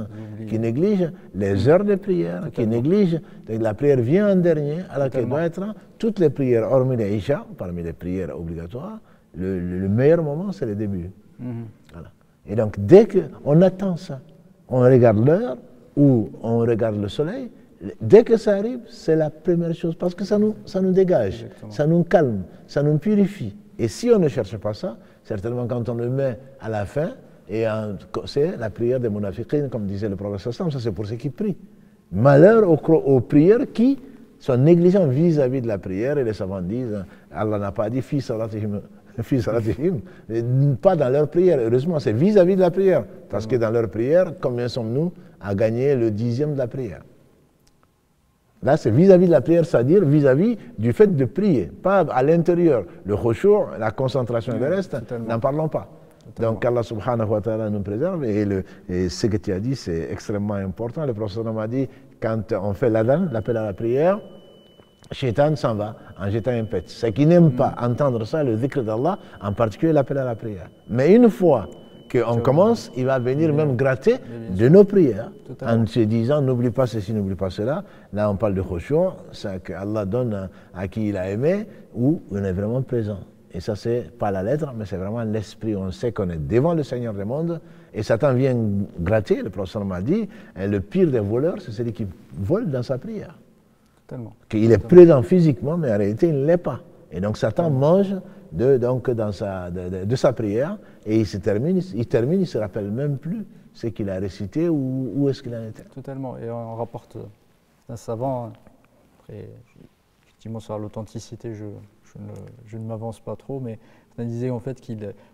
qui négligent les heures de prière, qui négligent, la prière vient en dernier, alors qu'elle doit être toutes les prières, hormis les Isha, parmi les prières obligatoires, le meilleur moment, c'est le début. Voilà. Et donc, dès qu'on attend ça, on regarde l'heure ou on regarde le soleil, dès que ça arrive, c'est la première chose, parce que ça nous dégage, ça nous calme, ça nous purifie. Et si on ne cherche pas ça, certainement quand on le met à la fin, et c'est la prière des munafiqines, comme disait le prophète sallam, ça c'est pour ceux qui prient. Malheur aux prières qui sont négligents vis-à-vis de la prière, et les savants disent, Allah n'a pas dit fi salatihim, pas dans leur prière, heureusement, c'est vis-à-vis de la prière, parce que dans leur prière, combien sommes-nous à gagner le 10e de la prière? Là, c'est vis-à-vis de la prière, c'est-à-dire vis-à-vis du fait de prier, pas à l'intérieur. Le khushu', la concentration et le reste, n'en parlons pas. Donc Allah subhanahu wa ta'ala nous préserve et ce que tu as dit c'est extrêmement important. Le professeur m'a dit quand on fait l'adhan, l'appel à la prière, Shaitan s'en va en jetant un pet. Ceux qui n'aiment pas entendre ça, le dhikr d'Allah, en particulier l'appel à la prière. Mais une fois qu'on commence, il va venir même gratter de nos prières en se disant n'oublie pas ceci, n'oublie pas cela. Là on parle de khushu', c'est que Allah donne à qui il a aimé où on est vraiment présent. Et ça, c'est pas la lettre, mais c'est vraiment l'esprit. On sait qu'on est devant le Seigneur des mondes. Et Satan vient gratter, le professeur m'a dit, et le pire des voleurs, c'est celui qui vole dans sa prière. Qu'il est présent physiquement, mais en réalité, il ne l'est pas. Et donc, Satan mange de sa prière, et il termine, il ne se rappelle même plus ce qu'il a récité ou où est-ce qu'il en était. Totalement. Et on rapporte d'un savant, après, effectivement, sur l'authenticité, je ne m'avance pas trop, mais on disait en fait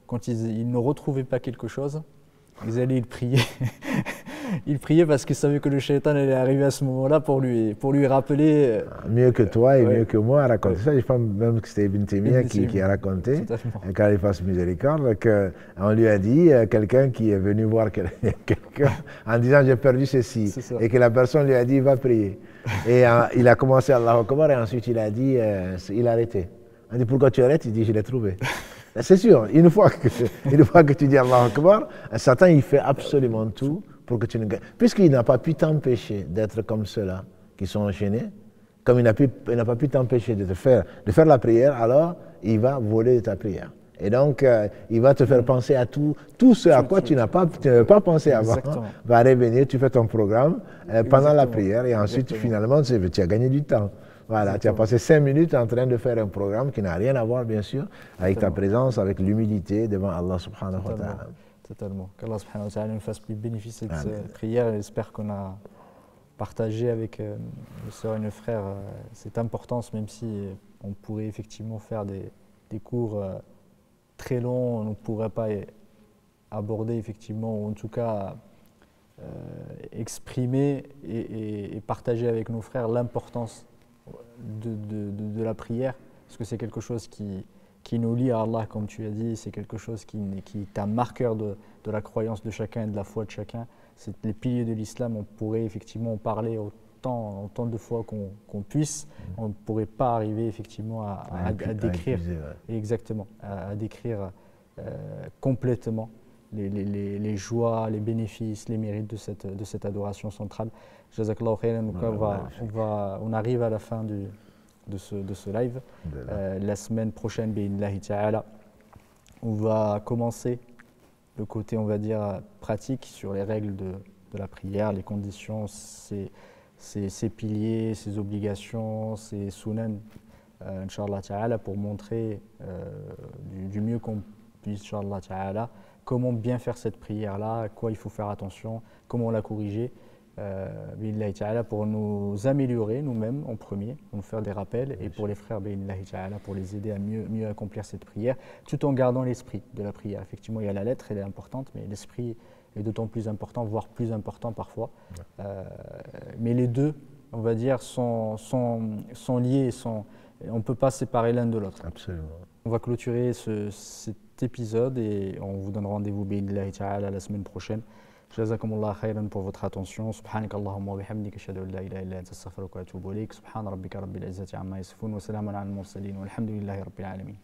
quand ils ne retrouvaient pas quelque chose, ils allaient le prier. Ils priaient parce qu'ils savaient que le shaitan allait arriver à ce moment-là pour lui rappeler. Mieux que toi et mieux que moi à raconter ça. Je pense même que c'était Ibn Taymiyyah qui a raconté, quand il fasse miséricorde, qu'on lui a dit, quelqu'un qui est venu voir quelqu'un en disant j'ai perdu ceci, et que la personne lui a dit va prier. Et il a commencé à Allahu Akbar et ensuite il a dit, il a arrêté. On dit pourquoi tu arrêtes? Il dit je l'ai trouvé. C'est sûr, une fois que tu dis Allahu Akbar, Satan il fait absolument tout pour que tu ne gagnes. Puisqu'il n'a pas pu t'empêcher d'être comme ceux-là qui sont enchaînés, comme il n'a pas pu t'empêcher de faire la prière, alors il va voler ta prière. Et donc, il va te faire penser à tout ce à quoi tu n'as pas pensé avant, va revenir, tu fais ton programme pendant la prière et ensuite, finalement, tu as gagné du temps. Voilà, tu as passé 5 minutes en train de faire un programme qui n'a rien à voir, bien sûr, avec ta présence, avec l'humilité devant Allah subhanahu wa ta'ala. Totalement. Qu'Allah subhanahu wa ta'ala nous fasse plus bénéfice de cette prière et j'espère qu'on a partagé avec nos sœurs et nos frères cette importance, même si on pourrait effectivement faire des cours très longs, on ne pourrait pas aborder effectivement, ou en tout cas exprimer et partager avec nos frères l'importance de la prière, parce que c'est quelque chose qui nous lie à Allah, comme tu as dit, c'est quelque chose qui est un marqueur de la croyance de chacun et de la foi de chacun. C'est les piliers de l'islam, on pourrait effectivement en parler autant de fois qu'on puisse, on ne pourrait pas arriver effectivement à décrire, exactement, à décrire complètement les joies, les bénéfices, les mérites de cette adoration centrale. Jazakallahu khairan. Donc on arrive à la fin de ce live. La semaine prochaine, bi'idhnillahi ta'ala, on va commencer le côté, on va dire, pratique sur les règles de la prière, les conditions, ses piliers, ses obligations, ses sunan, Inch'Allah ta'ala, pour montrer du mieux qu'on puisse, Inch'Allah ta'ala, comment bien faire cette prière-là, à quoi il faut faire attention, comment la corriger, bi'idhnillahi ta'ala, pour nous améliorer nous-mêmes en premier, pour nous faire des rappels, et pour les frères, bi'idhnillahi ta'ala, pour les aider à mieux accomplir cette prière, tout en gardant l'esprit de la prière. Effectivement, il y a la lettre, elle est importante, mais l'esprit est d'autant plus important, voire plus important parfois. Mais les deux, on va dire, sont liés, on ne peut pas séparer l'un de l'autre. Absolument. On va clôturer cet cet épisode et on vous donne rendez-vous bi'idhnillahi ta'ala la semaine prochaine. Jazakumullah khairan pour votre attention. Subhanak Allahumma wa bihamdika ashhadu an la ilaha illa anta astaghfiruka wa atubu ilayk. Subhana rabbika rabbil izzati amma yasifun wa salamun ala al-mursalin walhamdulillahi rabbil alamin.